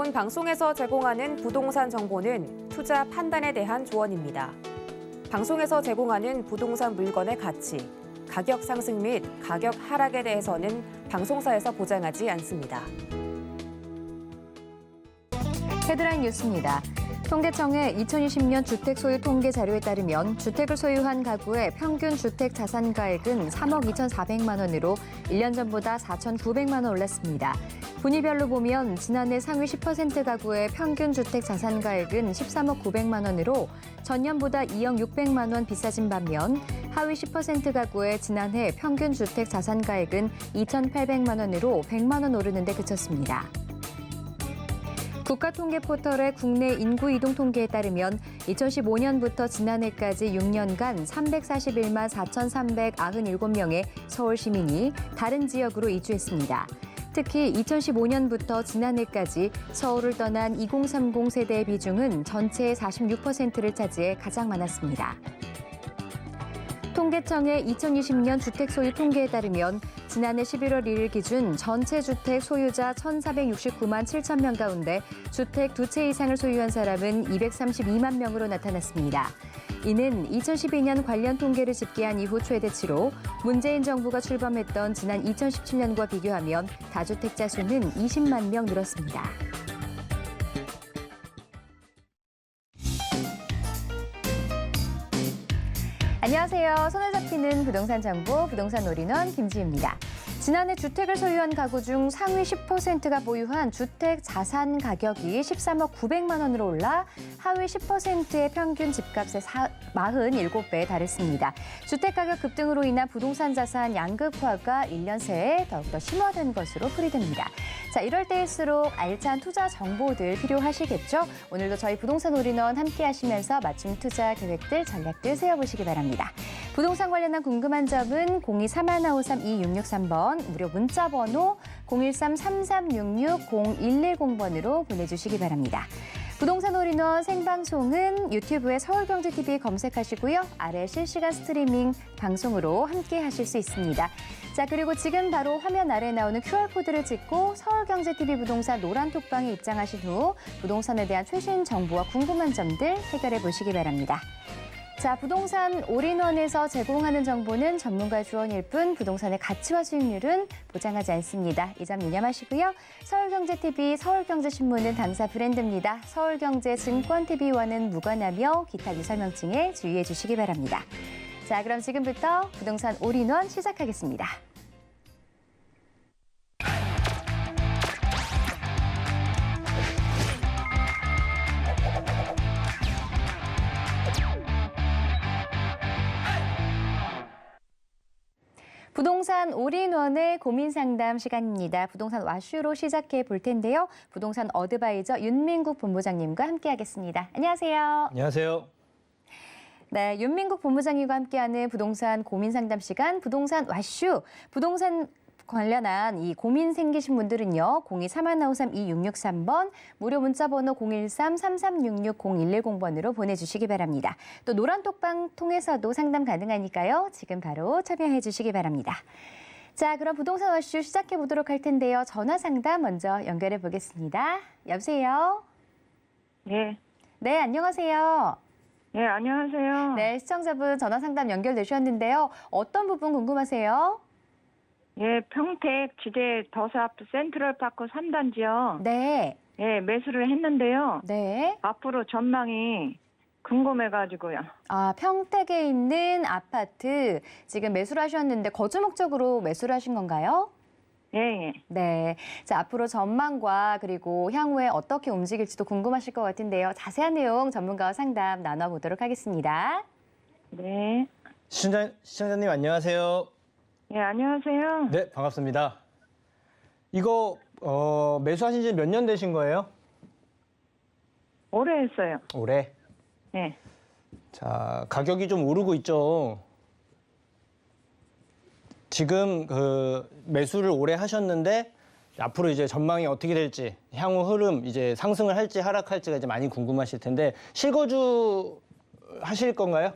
본 방송에서 제공하는 부동산 정보는 투자 판단에 대한 조언입니다. 방송에서 제공하는 부동산 물건의 가치, 가격 상승 및 가격 하락에 대해서는 방송사에서 보장하지 않습니다. 헤드라인 뉴스입니다. 통계청의 2020년 주택 소유 통계 자료에 따르면 주택을 소유한 가구의 평균 주택 자산가액은 3억 2,400만 원으로 1년 전보다 4,900만 원 올랐습니다. 분위별로 보면 지난해 상위 10% 가구의 평균 주택 자산가액은 13억 900만 원으로 전년보다 2억 600만 원 비싸진 반면 하위 10% 가구의 지난해 평균 주택 자산가액은 2,800만 원으로 100만 원 오르는 데 그쳤습니다. 국가통계포털의 국내 인구 이동 통계에 따르면 2015년부터 지난해까지 6년간 341만 4,397명의 서울 시민이 다른 지역으로 이주했습니다. 특히 2015년부터 지난해까지 서울을 떠난 2030 세대의 비중은 전체의 46%를 차지해 가장 많았습니다. 통계청의 2020년 주택 소유 통계에 따르면 지난해 11월 1일 기준 전체 주택 소유자 1,469만 7천 명 가운데 주택 두 채 이상을 소유한 사람은 232만 명으로 나타났습니다. 이는 2012년 관련 통계를 집계한 이후 최대치로 문재인 정부가 출범했던 지난 2017년과 비교하면 다주택자 수는 20만 명 늘었습니다. 안녕하세요. 손에 잡히는 부동산 정보, 부동산 올인원 김지희입니다. 지난해 주택을 소유한 가구 중 상위 10%가 보유한 주택 자산 가격이 13억 900만 원으로 올라 하위 10%의 평균 집값의 47배에 달했습니다. 주택가격 급등으로 인한 부동산 자산 양극화가 1년 새에 더욱더 심화된 것으로 풀이됩니다. 자, 이럴 때일수록 알찬 투자 정보들 필요하시겠죠? 오늘도 저희 부동산 올인원 함께 하시면서 맞춤 투자 계획들, 전략들 세워보시기 바랍니다. 부동산 관련한 궁금한 점은 023-5153-2663번, 무료 문자 번호 013-3366-0110번으로 보내주시기 바랍니다. 부동산 올인원 생방송은 유튜브에 서울경제TV 검색하시고요. 아래 실시간 스트리밍 방송으로 함께 하실 수 있습니다. 자, 그리고 지금 바로 화면 아래 나오는 QR코드를 찍고 서울경제TV 부동산 노란톡방에 입장하신 후 부동산에 대한 최신 정보와 궁금한 점들 해결해 보시기 바랍니다. 자, 부동산 올인원에서 제공하는 정보는 전문가의 조언일 뿐 부동산의 가치와 수익률은 보장하지 않습니다. 이 점 유념하시고요. 서울경제TV, 서울경제신문은 당사 브랜드입니다. 서울경제증권TV와는 무관하며 기타 유설명칭에 주의해 주시기 바랍니다. 자, 그럼 지금부터 부동산 올인원 시작하겠습니다. 부동산 올인원의 고민 상담 시간입니다. 부동산 와슈로 시작해 볼 텐데요. 부동산 어드바이저 윤민국 본부장님과 함께하겠습니다. 안녕하세요. 안녕하세요. 네, 윤민국 본부장님과 함께하는 부동산 고민 상담 시간, 부동산 와슈. 부동산 관련한 이 고민 생기신 분들은요. 023-5153-2663번, 무료 문자번호 013-3366-0110번으로 보내주시기 바랍니다. 또 노란톡방 통해서도 상담 가능하니까요. 지금 바로 참여해 주시기 바랍니다. 자, 그럼 부동산 와슈 시작해 보도록 할 텐데요. 전화 상담 먼저 연결해 보겠습니다. 여보세요? 네. 네, 안녕하세요. 네, 안녕하세요. 네, 시청자분 전화 상담 연결되셨는데요. 어떤 부분 궁금하세요? 예, 평택 지대 더샵 센트럴파크 3단지요. 네. 예, 매수를 했는데요. 네. 앞으로 전망이 궁금해가지고요. 아, 평택에 있는 아파트 지금 매수를 하셨는데 거주 목적으로 매수를 하신 건가요? 예, 예. 네. 자, 앞으로 전망과 그리고 향후에 어떻게 움직일지도 궁금하실 것 같은데요. 자세한 내용 전문가와 상담 나눠보도록 하겠습니다. 네. 시청자님 안녕하세요. 예, 안녕하세요. 네, 반갑습니다. 이거 매수하신 지 몇 년 되신 거예요? 오래 했어요. 올해. 예. 자, 가격이 좀 오르고 있죠. 지금 매수를 오래 하셨는데 앞으로 이제 전망이 어떻게 될지, 향후 흐름 이제 상승을 할지 하락할지가 이제 많이 궁금하실 텐데 실거주 하실 건가요?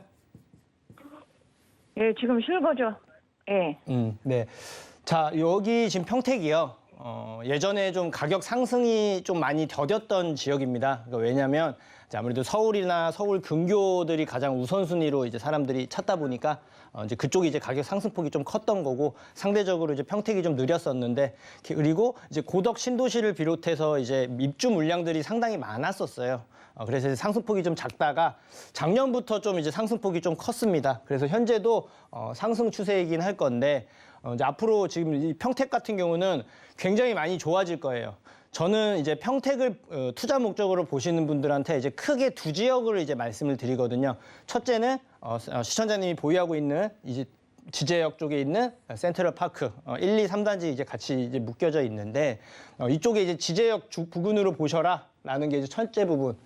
예, 지금 실거죠. 예. 네. 자, 여기 지금 평택이요. 예전에 좀 가격 상승이 좀 많이 더뎠던 지역입니다. 그러니까 왜냐하면 이제 아무래도 서울이나 서울 근교들이 가장 우선순위로 이제 사람들이 찾다 보니까 이제 그쪽이 이제 가격 상승폭이 좀 컸던 거고 상대적으로 이제 평택이 좀 느렸었는데 그리고 이제 고덕 신도시를 비롯해서 이제 입주 물량들이 상당히 많았었어요. 그래서 상승폭이 좀 작다가 작년부터 좀 이제 상승폭이 좀 컸습니다. 그래서 현재도 상승 추세이긴 할 건데 이제 앞으로 지금 이 평택 같은 경우는 굉장히 많이 좋아질 거예요. 저는 이제 평택을 투자 목적으로 보시는 분들한테 이제 크게 두 지역을 이제 말씀을 드리거든요. 첫째는 시청자님이 보유하고 있는 이제 지제역 쪽에 있는 센트럴파크 1, 2, 3단지 이제 같이 이제 묶여져 있는데 이쪽에 이제 지제역 부근으로 보셔라라는 게 이제 첫째 부분.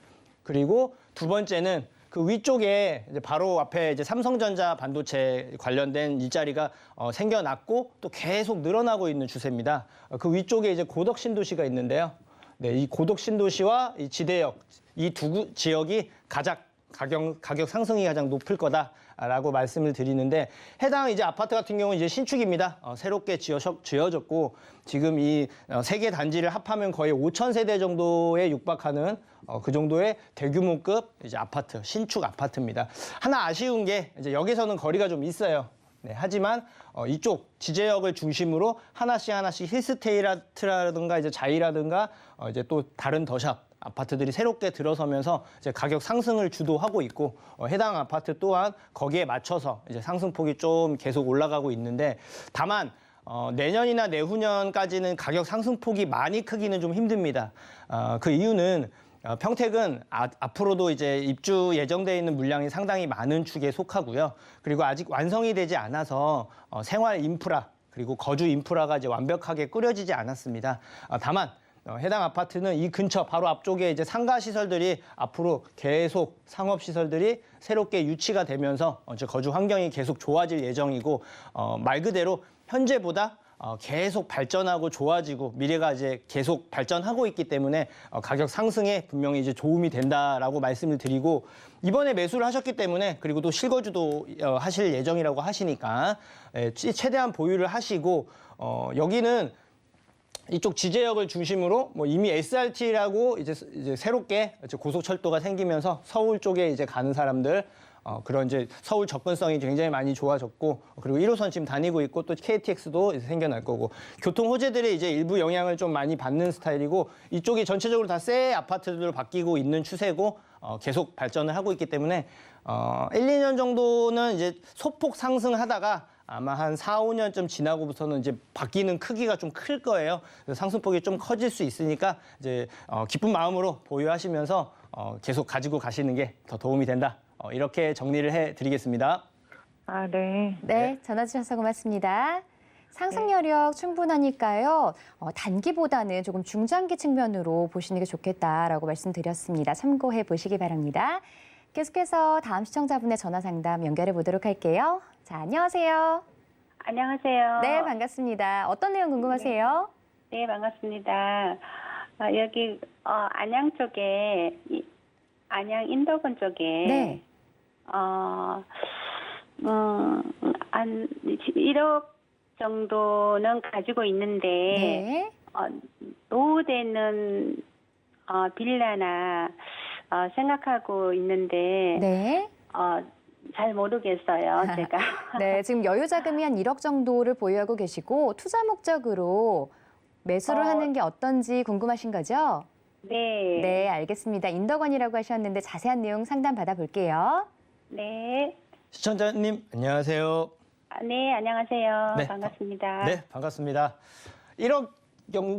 그리고 두 번째는 그 위쪽에 이제 바로 앞에 이제 삼성전자 반도체 관련된 일자리가 생겨났고 또 계속 늘어나고 있는 추세입니다. 그 위쪽에 이제 고덕 신도시가 있는데요. 네, 이 고덕 신도시와 이 지대역 이 두 지역이 가격 상승이 가장 높을 거다라고 말씀을 드리는데 해당 이제 아파트 같은 경우는 이제 신축입니다. 새롭게 지어졌고 지금 이 세 개 단지를 합하면 거의 5,000세대 정도에 육박하는 그 정도의 대규모급 이제 아파트, 신축 아파트입니다. 하나 아쉬운 게 이제 여기서는 거리가 좀 있어요. 네, 하지만 이쪽 지제역을 중심으로 하나씩 힐스테이트라든가 이제 자이라든가 이제 또 다른 더샵 아파트들이 새롭게 들어서면서 이제 가격 상승을 주도하고 있고 해당 아파트 또한 거기에 맞춰서 이제 상승폭이 좀 계속 올라가고 있는데 다만 내년이나 내후년까지는 가격 상승폭이 많이 크기는 좀 힘듭니다. 그 이유는 평택은 앞으로도 이제 입주 예정돼 있는 물량이 상당히 많은 축에 속하고요. 그리고 아직 완성이 되지 않아서 생활 인프라 그리고 거주 인프라가 이제 완벽하게 꾸려지지 않았습니다. 다만 해당 아파트는 이 근처 바로 앞쪽에 이제 상가 시설들이 앞으로 계속 상업 시설들이 새롭게 유치가 되면서 거주 환경이 계속 좋아질 예정이고 말 그대로 현재보다 계속 발전하고 좋아지고 미래가 이제 계속 발전하고 있기 때문에 가격 상승에 분명히 이제 도움이 된다라고 말씀을 드리고 이번에 매수를 하셨기 때문에 그리고 또 실거주도 하실 예정이라고 하시니까 최대한 보유를 하시고 여기는 이쪽 지제역을 중심으로 뭐 이미 SRT라고 이제 새롭게 고속철도가 생기면서 서울 쪽에 이제 가는 사람들 그런 이제 서울 접근성이 굉장히 많이 좋아졌고 그리고 1호선 지금 다니고 있고 또 KTX도 이제 생겨날 거고 교통 호재들이 이제 일부 영향을 좀 많이 받는 스타일이고 이쪽이 전체적으로 다 새 아파트들로 바뀌고 있는 추세고 계속 발전을 하고 있기 때문에 1, 2년 정도는 이제 소폭 상승하다가 아마 한 4, 5년쯤 지나고부터는 이제 바뀌는 크기가 좀 클 거예요. 그래서 상승폭이 좀 커질 수 있으니까 이제 기쁜 마음으로 보유하시면서 계속 가지고 가시는 게 더 도움이 된다. 이렇게 정리를 해드리겠습니다. 아, 네. 네, 전화 주셔서 고맙습니다. 상승 여력 충분하니까요. 단기보다는 조금 중장기 측면으로 보시는 게 좋겠다라고 말씀드렸습니다. 참고해 보시기 바랍니다. 계속해서 다음 시청자분의 전화 상담 연결해 보도록 할게요. 자, 안녕하세요. 안녕하세요. 네, 반갑습니다. 어떤 내용 궁금하세요? 네, 반갑습니다. 여기 안양 쪽에 안양 인덕원 쪽에 네. 한 1억 정도는 가지고 있는데 네. 노후되는 빌라나 생각하고 있는데 네. 잘 모르겠어요, 제가. 네, 지금 여유 자금이 한 1억 정도를 보유하고 계시고 투자 목적으로 매수를 하는 게 어떤지 궁금하신 거죠? 네. 네, 알겠습니다. 인덕원이라고 하셨는데 자세한 내용 상담 받아볼게요. 네. 시청자님 안녕하세요. 네, 안녕하세요. 네. 반갑습니다. 네, 반갑습니다. 1억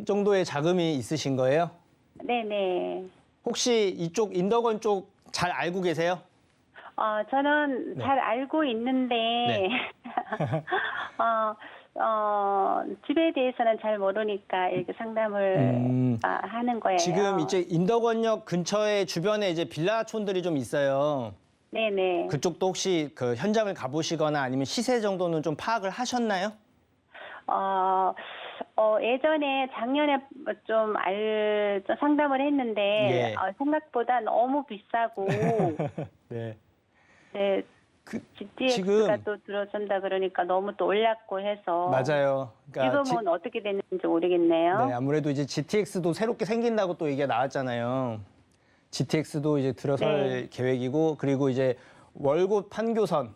정도의 자금이 있으신 거예요? 네네. 혹시 이쪽 인덕원 쪽 잘 알고 계세요? 저는 네. 잘 알고 있는데, 네. 집에 대해서는 잘 모르니까 이렇게 상담을 하는 거예요. 지금 이제 인덕원역 근처에 주변에 이제 빌라촌들이 좀 있어요. 네네. 그쪽도 혹시 그 현장을 가보시거나 아니면 시세 정도는 좀 파악을 하셨나요? 예전에 작년에 좀 상담을 했는데, 예. 생각보다 너무 비싸고, 네. 네, GTX가 지금 또 들어선다 그러니까 너무 또 올랐고 해서 맞아요. 그러니까 지금은 어떻게 됐는지 모르겠네요. 네, 아무래도 이제 GTX도 새롭게 생긴다고 또 얘기가 나왔잖아요. GTX도 이제 들어설 네. 계획이고, 그리고 이제 월곶 판교선,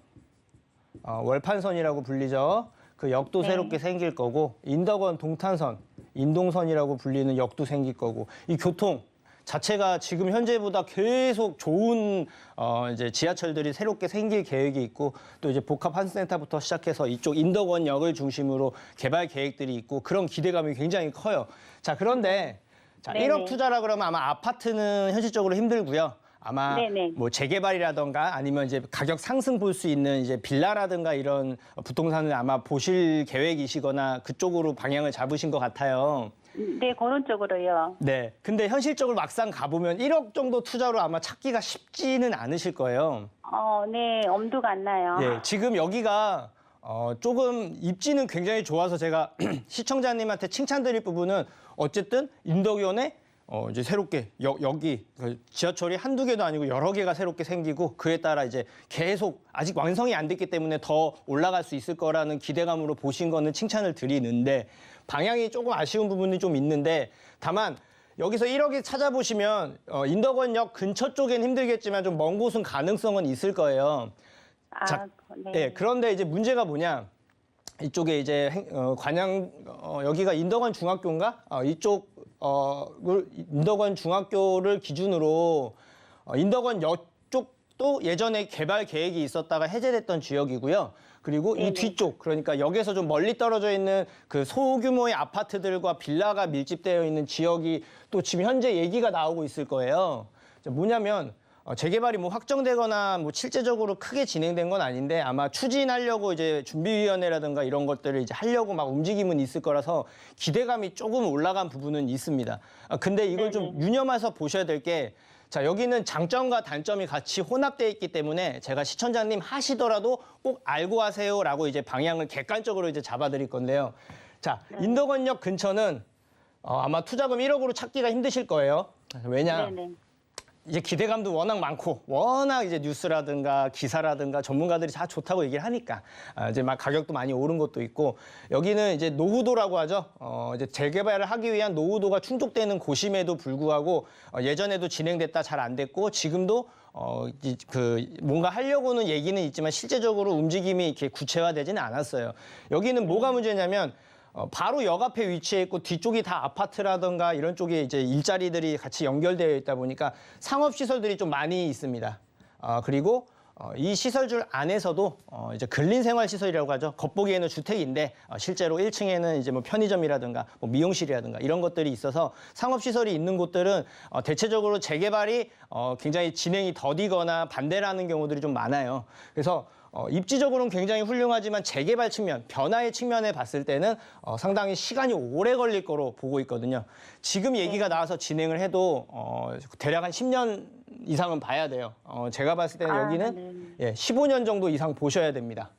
월판선이라고 불리죠. 그 역도 네. 새롭게 생길 거고, 인덕원 동탄선, 인동선이라고 불리는 역도 생길 거고, 이 교통 자체가 지금 현재보다 계속 좋은 이제 지하철들이 새롭게 생길 계획이 있고, 또 이제 복합 환승센터부터 시작해서 이쪽 인덕원역을 중심으로 개발 계획들이 있고, 그런 기대감이 굉장히 커요. 자, 그런데 자, 네네. 1억 투자라 그러면 아마 아파트는 현실적으로 힘들고요. 아마 네네. 뭐 재개발이라던가 아니면 이제 가격 상승 볼 수 있는 이제 빌라라든가 이런 부동산을 아마 보실 계획이시거나 그쪽으로 방향을 잡으신 것 같아요. 네, 그런 쪽으로요. 네. 근데 현실적으로 막상 가보면 1억 정도 투자로 아마 찾기가 쉽지는 않으실 거예요. 네, 엄두가 안 나요. 예, 지금 여기가 조금 입지는 굉장히 좋아서 제가 시청자님한테 칭찬드릴 부분은 어쨌든 인덕원에 이제 새롭게 여기 지하철이 한두 개도 아니고 여러 개가 새롭게 생기고 그에 따라 이제 계속 아직 완성이 안 됐기 때문에 더 올라갈 수 있을 거라는 기대감으로 보신 거는 칭찬을 드리는데 방향이 조금 아쉬운 부분이 좀 있는데 다만 여기서 1억이 찾아보시면 인덕원역 근처 쪽엔 힘들겠지만 좀 먼 곳은 가능성은 있을 거예요. 자, 네. 네, 그런데 이제 문제가 뭐냐? 이쪽에 이제 관양 여기가 인덕원 중학교인가? 이쪽 인덕원 중학교를 기준으로 인덕원 옆쪽도 예전에 개발 계획이 있었다가 해제됐던 지역이고요. 그리고 이 뒤쪽 그러니까 역에서 좀 멀리 떨어져 있는 그 소규모의 아파트들과 빌라가 밀집되어 있는 지역이 또 지금 현재 얘기가 나오고 있을 거예요. 뭐냐면 재개발이 뭐 확정되거나 뭐 실제적으로 크게 진행된 건 아닌데 아마 추진하려고 이제 준비위원회라든가 이런 것들을 이제 하려고 막 움직임은 있을 거라서 기대감이 조금 올라간 부분은 있습니다. 근데 이걸 좀 유념해서 보셔야 될 게 자, 여기는 장점과 단점이 같이 혼합되어 있기 때문에 제가 시청자님 하시더라도 꼭 알고 하세요라고 이제 방향을 객관적으로 이제 잡아드릴 건데요. 자, 인덕원역 근처는 아마 투자금 1억으로 찾기가 힘드실 거예요. 왜냐? 네네. 이제 기대감도 워낙 많고 워낙 이제 뉴스라든가 기사라든가 전문가들이 다 좋다고 얘기를 하니까 이제 막 가격도 많이 오른 것도 있고 여기는 이제 노후도라고 하죠. 이제 재개발을 하기 위한 노후도가 충족되는 곳임에도 불구하고 예전에도 진행됐다 잘 안 됐고 지금도 그 뭔가 하려고는 얘기는 있지만 실제적으로 움직임이 이렇게 구체화되지는 않았어요. 여기는 뭐가 문제냐면 바로 역 앞에 위치해 있고 뒤쪽이 다 아파트라든가 이런 쪽에 이제 일자리들이 같이 연결되어 있다 보니까 상업시설들이 좀 많이 있습니다. 그리고 이 시설줄 안에서도 이제 근린생활시설이라고 하죠. 겉보기에는 주택인데 실제로 1층에는 이제 뭐 편의점이라든가 뭐 미용실이라든가 이런 것들이 있어서 상업시설이 있는 곳들은 대체적으로 재개발이 굉장히 진행이 더디거나 반대라는 경우들이 좀 많아요. 그래서 입지적으로는 굉장히 훌륭하지만 재개발 측면, 변화의 측면에 봤을 때는 상당히 시간이 오래 걸릴 거로 보고 있거든요. 지금 얘기가 나와서 진행을 해도 대략 한 10년 이상은 봐야 돼요. 제가 봤을 때는 여기는 15년 정도 이상 보셔야 됩니다.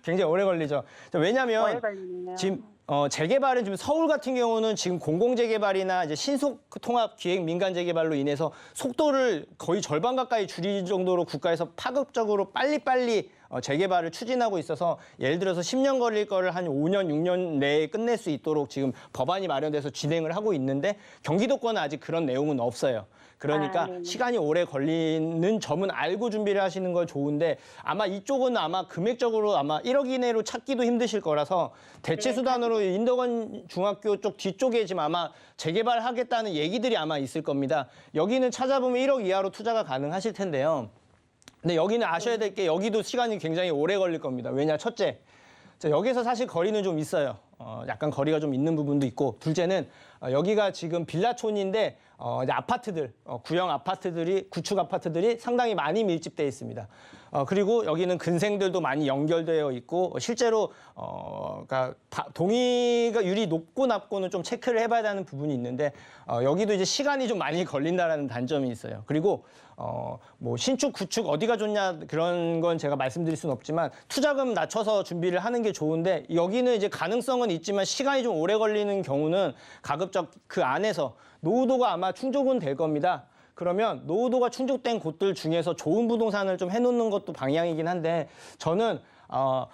굉장히 오래 걸리죠. 왜냐하면 오래 걸리네요. 지금 재개발은 지금 서울 같은 경우는 지금 공공재개발이나 이제 신속통합기획민간재개발로 인해서 속도를 거의 절반 가까이 줄일 정도로 국가에서 파급적으로 빨리빨리 재개발을 추진하고 있어서 예를 들어서 10년 걸릴 거를 한 5년, 6년 내에 끝낼 수 있도록 지금 법안이 마련돼서 진행을 하고 있는데 경기도권은 아직 그런 내용은 없어요. 그러니까 시간이 오래 걸리는 점은 알고 준비를 하시는 건 좋은데 아마 이쪽은 아마 금액적으로 아마 1억 이내로 찾기도 힘드실 거라서 대체 수단으로 인덕원 중학교 쪽 뒤쪽에 지금 아마 재개발하겠다는 얘기들이 아마 있을 겁니다. 여기는 찾아보면 1억 이하로 투자가 가능하실 텐데요. 근데 여기는 아셔야 될 게 여기도 시간이 굉장히 오래 걸릴 겁니다. 왜냐? 첫째, 여기서 사실 거리는 좀 있어요. 약간 거리가 좀 있는 부분도 있고 둘째는 여기가 지금 빌라촌인데 이제 아파트들, 구형 아파트들이 구축 아파트들이 상당히 많이 밀집되어 있습니다. 그리고 여기는 근생들도 많이 연결되어 있고 실제로 그러니까 동의가 율이 높고 낮고는 좀 체크를 해봐야 하는 부분이 있는데 여기도 이제 시간이 좀 많이 걸린다라는 단점이 있어요. 그리고 뭐 신축, 구축 어디가 좋냐 그런 건 제가 말씀드릴 수는 없지만 투자금 낮춰서 준비를 하는 게 좋은데 여기는 이제 가능성은 있지만 시간이 좀 오래 걸리는 경우는 가급적 그 안에서 노후도가 아마 충족은 될 겁니다. 그러면 노후도가 충족된 곳들 중에서 좋은 부동산을 좀 해놓는 것도 방향이긴 한데 저는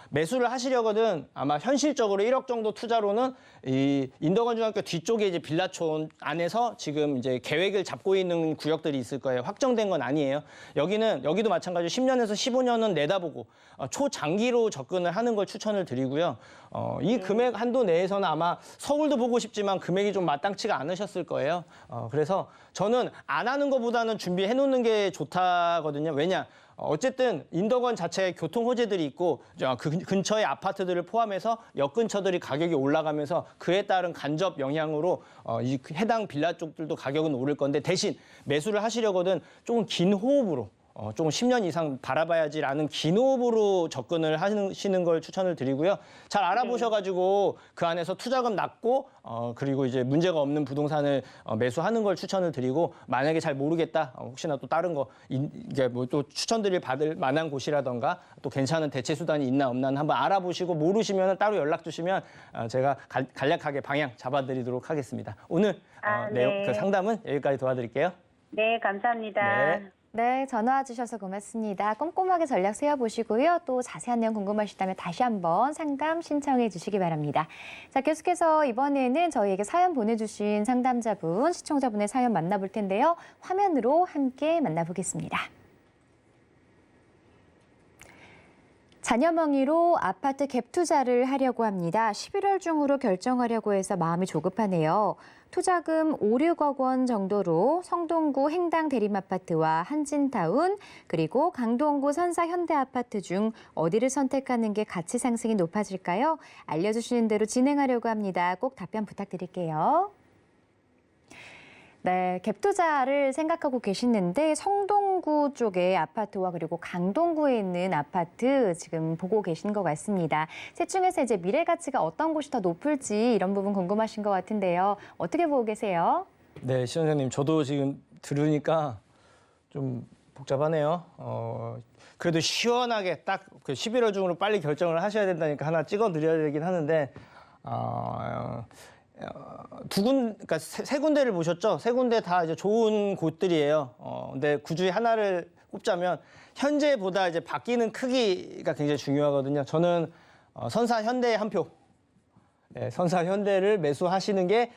매수를 하시려거든 아마 현실적으로 1억 정도 투자로는 이 인덕원중학교 뒤쪽에 이제 빌라촌 안에서 지금 이제 계획을 잡고 있는 구역들이 있을 거예요. 확정된 건 아니에요. 여기도 마찬가지로 10년에서 15년은 내다보고 초장기로 접근을 하는 걸 추천을 드리고요. 이 금액 한도 내에서는 아마 서울도 보고 싶지만 금액이 좀 마땅치가 않으셨을 거예요. 그래서 저는 안 하는 것보다는 준비해 놓는 게 좋다거든요. 왜냐? 어쨌든 인덕원 자체에 교통 호재들이 있고 그 근처의 아파트들을 포함해서 역 근처들이 가격이 올라가면서 그에 따른 간접 영향으로 이 해당 빌라 쪽들도 가격은 오를 건데 대신 매수를 하시려거든 조금 긴 호흡으로 조금 10년 이상 바라봐야지라는 긴 호흡으로 접근을 하시는 걸 추천을 드리고요. 잘 알아보셔가지고 그 안에서 투자금 낮고 그리고 이제 문제가 없는 부동산을 매수하는 걸 추천을 드리고 만약에 잘 모르겠다 혹시나 또 다른 거 이게 뭐 또 추천드릴 받을 만한 곳이라던가 또 괜찮은 대체 수단이 있나 없나는 한번 알아보시고 모르시면 따로 연락 주시면 제가 간략하게 방향 잡아드리도록 하겠습니다. 오늘 내용 그 상담은 여기까지 도와드릴게요. 네, 감사합니다. 네. 네, 전화 주셔서 고맙습니다. 꼼꼼하게 전략 세워보시고요. 또 자세한 내용 궁금하시다면 다시 한번 상담 신청해 주시기 바랍니다. 자, 계속해서 이번에는 저희에게 사연 보내주신 상담자분, 시청자분의 사연 만나볼 텐데요. 화면으로 함께 만나보겠습니다. 자녀 명의로 아파트 갭 투자를 하려고 합니다. 11월 중으로 결정하려고 해서 마음이 조급하네요. 투자금 5, 6억 원 정도로 성동구 행당 대림아파트와 한진타운 그리고 강동구 선사현대아파트 중 어디를 선택하는 게 가치 상승이 높아질까요? 알려주시는 대로 진행하려고 합니다. 꼭 답변 부탁드릴게요. 네, 갭 투자를 생각하고 계시는데 성동구 쪽의 아파트와 그리고 강동구에 있는 아파트 지금 보고 계신 것 같습니다. 셋 중에서 이제 미래 가치가 어떤 곳이 더 높을지 이런 부분 궁금하신 것 같은데요. 어떻게 보고 계세요? 네, 시청자님, 저도 지금 들으니까 좀 복잡하네요. 그래도 시원하게 딱 그 11월 중으로 빨리 결정을 하셔야 된다니까 하나 찍어드려야 되긴 하는데 그러니까 세 군데를 보셨죠? 세 군데 다 이제 좋은 곳들이에요. 근데 굳이 하나를 꼽자면 현재보다 이제 바뀌는 크기가 굉장히 중요하거든요. 저는 선사 현대에 한 표. 네, 선사 현대를 매수하시는 게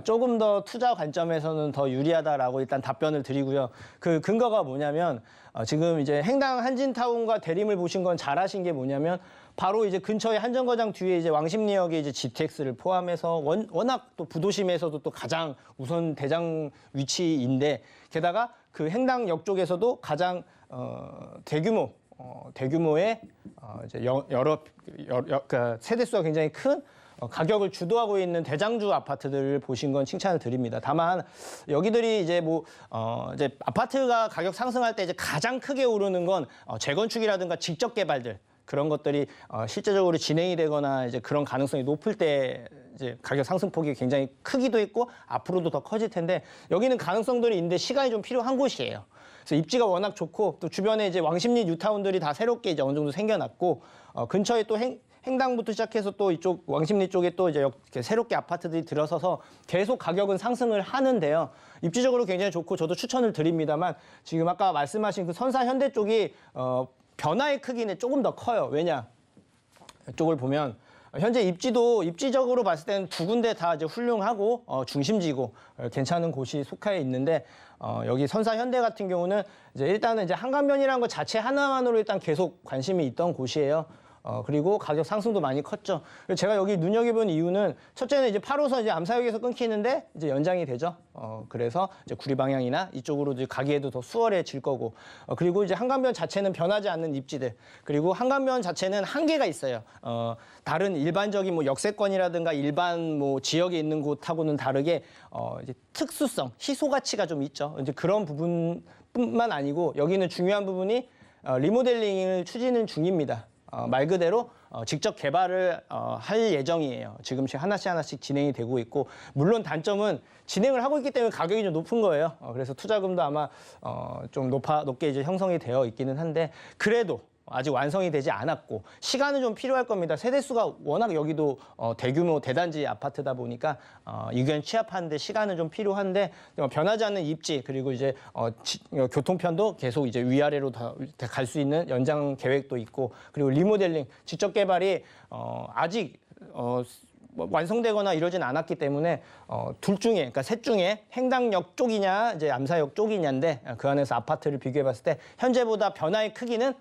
조금 더 투자 관점에서는 더 유리하다라고 일단 답변을 드리고요. 그 근거가 뭐냐면 지금 이제 행당 한진타운과 대림을 보신 건 잘하신 게 뭐냐면 바로 이제 근처에 한정거장 뒤에 이제 왕십리역에 이제 GTX를 포함해서 워낙 또 부도심에서도 또 가장 우선 대장 위치인데 게다가 그 행당역 쪽에서도 가장 대규모의 이제 여러 그러니까 세대수가 굉장히 큰 가격을 주도하고 있는 대장주 아파트들을 보신 건 칭찬을 드립니다. 다만 여기들이 이제 이제 아파트가 가격 상승할 때 이제 가장 크게 오르는 건 재건축이라든가 직접 개발들 그런 것들이 실제적으로 진행이 되거나 이제 그런 가능성이 높을 때 이제 가격 상승폭이 굉장히 크기도 있고 앞으로도 더 커질 텐데 여기는 가능성들이 있는데 시간이 좀 필요한 곳이에요. 그래서 입지가 워낙 좋고 또 주변에 이제 왕십리 뉴타운들이 다 새롭게 이제 어느 정도 생겨났고 근처에 또 행당부터 시작해서 또 이쪽 왕십리 쪽에 또 이제 이렇게 새롭게 아파트들이 들어서서 계속 가격은 상승을 하는데요. 입지적으로 굉장히 좋고 저도 추천을 드립니다만 지금 아까 말씀하신 그 선사 현대 쪽이 변화의 크기는 조금 더 커요. 왜냐? 이쪽을 보면 현재 입지적으로 봤을 때는 두 군데 다 이제 훌륭하고 중심지고 괜찮은 곳이 속해 있는데 여기 선사 현대 같은 경우는 이제 일단은 이제 한강변이라는 것 자체 하나만으로 일단 계속 관심이 있던 곳이에요. 그리고 가격 상승도 많이 컸죠. 제가 여기 눈여겨본 이유는 첫째는 이제 8호선 이제 암사역에서 끊기는데 이제 연장이 되죠. 그래서 이제 구리 방향이나 이쪽으로 이제 가기에도 더 수월해질 거고. 그리고 이제 한강변 자체는 변하지 않는 입지들. 그리고 한강변 자체는 한계가 있어요. 다른 일반적인 뭐 역세권이라든가 일반 뭐 지역에 있는 곳하고는 다르게 이제 특수성, 희소 가치가 좀 있죠. 이제 그런 부분뿐만 아니고 여기는 중요한 부분이 리모델링을 추진을 중입니다. 말 그대로 직접 개발을 할 예정이에요. 지금 하나씩 진행이 되고 있고 물론 단점은 진행을 하고 있기 때문에 가격이 좀 높은 거예요. 그래서 투자금도 아마 좀 높게 이제 형성이 되어 있기는 한데 그래도 아직 완성이 되지 않았고 시간은 좀 필요할 겁니다. 세대수가 워낙 여기도 대규모 대단지 아파트다 보니까 의견 취합하는데 시간은 좀 필요한데 변하지 않는 입지 그리고 이제 교통편도 계속 이제 위아래로 갈 수 있는 연장 계획도 있고 그리고 리모델링 지적 개발이 아직 완성되거나 이러진 않았기 때문에 둘 중에 그러니까 셋 중에 행당역 쪽이냐 이제 암사역 쪽이냐인데 그 안에서 아파트를 비교해 봤을 때 현재보다 변화의 크기는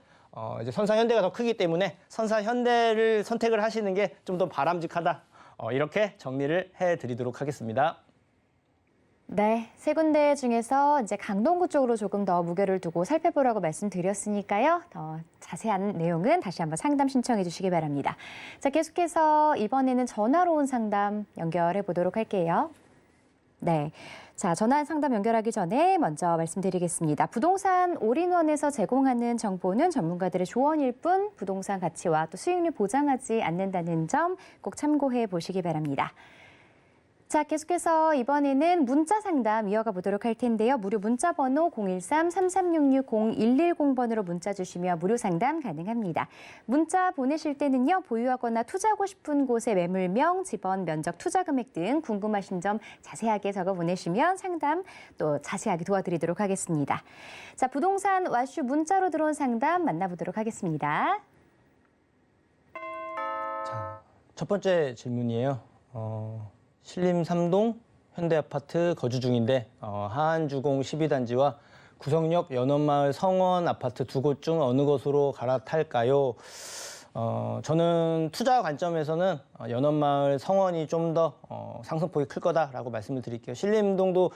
이제 선사현대가 더 크기 때문에 선사현대를 선택을 하시는 게 좀 더 바람직하다. 이렇게 정리를 해드리도록 하겠습니다. 네, 세 군데 중에서 이제 강동구 쪽으로 조금 더 무게를 두고 살펴보라고 말씀드렸으니까요. 더 자세한 내용은 다시 한번 상담 신청해 주시기 바랍니다. 자, 계속해서 이번에는 전화로 온 상담 연결해 보도록 할게요. 네. 자, 전화 상담 연결하기 전에 먼저 말씀드리겠습니다. 부동산 올인원에서 제공하는 정보는 전문가들의 조언일 뿐 부동산 가치와 또 수익률 보장하지 않는다는 점 꼭 참고해 보시기 바랍니다. 자, 계속해서 이번에는 문자 상담 이어가 보도록 할 텐데요. 무료 문자 번호 013-3366-0110번으로 문자 주시면 무료 상담 가능합니다. 문자 보내실 때는요. 보유하거나 투자하고 싶은 곳의 매물명, 지번, 면적, 투자 금액 등 궁금하신 점 자세하게 적어 보내시면 상담 또 자세하게 도와드리도록 하겠습니다. 자, 부동산 와슈 문자로 들어온 상담 만나보도록 하겠습니다. 자, 첫 번째 질문이에요. 신림 3동 현대아파트 거주 중인데 하안주공 12단지와 구성역 연원마을 성원 아파트 두 곳 중 어느 곳으로 갈아탈까요? 저는 투자 관점에서는 연원마을 성원이 좀 더 상승폭이 클 거다라고 말씀을 드릴게요. 신림동도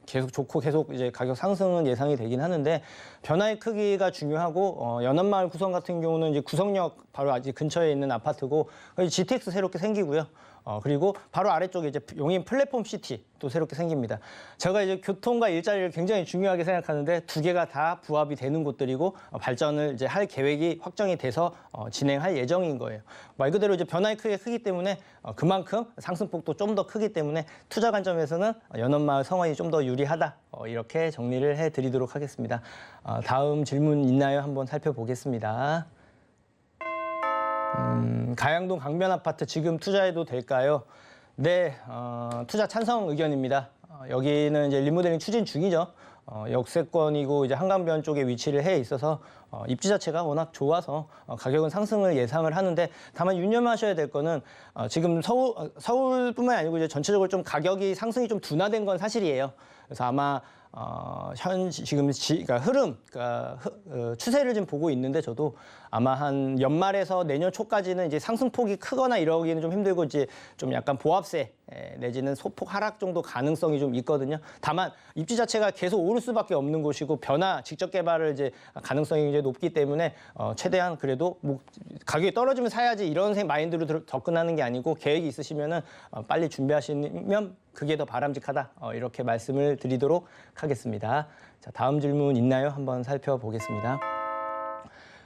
계속 좋고 계속 이제 가격 상승은 예상이 되긴 하는데 변화의 크기가 중요하고 연원마을 구성 같은 경우는 이제 구성역 바로 아직 근처에 있는 아파트고 GTX 새롭게 생기고요. 그리고 바로 아래쪽에 이제 용인 플랫폼 시티 또 새롭게 생깁니다. 제가 이제 교통과 일자리를 굉장히 중요하게 생각하는데 두 개가 다 부합이 되는 곳들이고 발전을 이제 할 계획이 확정이 돼서 진행할 예정인 거예요. 말 그대로 이제 변화의 크기가 크기 때문에 그만큼 상승폭도 좀 더 크기 때문에 투자 관점에서는 연원마을 성원이 좀 더 유리하다. 이렇게 정리를 해드리도록 하겠습니다. 다음 질문 있나요? 한번 살펴보겠습니다. 가양동 강변아파트 지금 투자해도 될까요? 네, 투자 찬성 의견입니다. 여기는 이제 리모델링 추진 중이죠. 역세권이고 이제 한강변 쪽에 위치를 해 있어서 입지 자체가 워낙 좋아서 가격은 상승을 예상을 하는데 다만 유념하셔야 될 거는 지금 서울뿐만 아니고 이제 전체적으로 좀 가격이 상승이 좀 둔화된 건 사실이에요. 그래서 아마 지금 흐름, 추세를 좀 보고 있는데 저도 아마 한 연말에서 내년 초까지는 이제 상승폭이 크거나 이러기는 좀 힘들고 이제 좀 약간 보합세 내지는 소폭 하락 정도 가능성이 좀 있거든요. 다만 입지 자체가 계속 오를 수밖에 없는 곳이고 변화, 직접 개발을 이제 가능성이 굉장히 높기 때문에 최대한 그래도 가격이 떨어지면 사야지 이런 마인드로 접근하는 게 아니고 계획이 있으시면은 빨리 준비하시면 그게 더 바람직하다. 이렇게 말씀을 드리도록 하겠습니다. 자, 다음 질문 있나요? 한번 살펴보겠습니다.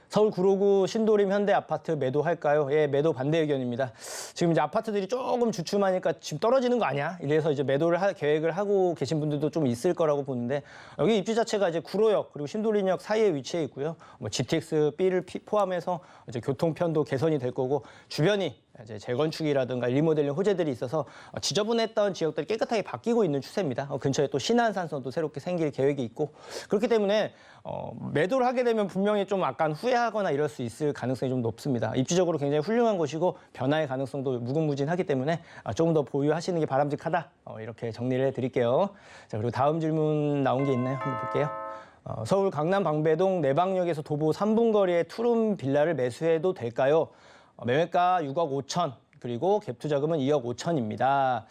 서울 구로구 신도림 현대 아파트 매도할까요? 예, 매도 반대 의견입니다. 지금 이제 아파트들이 조금 주춤하니까 지금 떨어지는 거 아니야? 이래서 이제 매도를 계획을 하고 계신 분들도 좀 있을 거라고 보는데 여기 입지 자체가 이제 구로역 그리고 신도림역 사이에 위치해 있고요. GTX B를 포함해서 이제 교통편도 개선이 될 거고 주변이 이제 재건축이라든가 리모델링 호재들이 있어서 지저분했던 지역들이 깨끗하게 바뀌고 있는 추세입니다. 근처에 또 신안산선도 새롭게 생길 계획이 있고 그렇기 때문에 매도를 하게 되면 분명히 좀 약간 후회하거나 이럴 수 있을 가능성이 좀 높습니다. 입지적으로 굉장히 훌륭한 곳이고 변화의 가능성도 무궁무진하기 때문에 조금 더 보유하시는 게 바람직하다. 이렇게 정리를 해드릴게요. 자, 그리고 다음 질문 나온 게 있나요? 한번 볼게요. 서울 강남 방배동 내방역에서 도보 3분 거리에 투룸 빌라를 매수해도 될까요? 매매가 6억 5천 그리고 갭 투자금은 2억 5천입니다.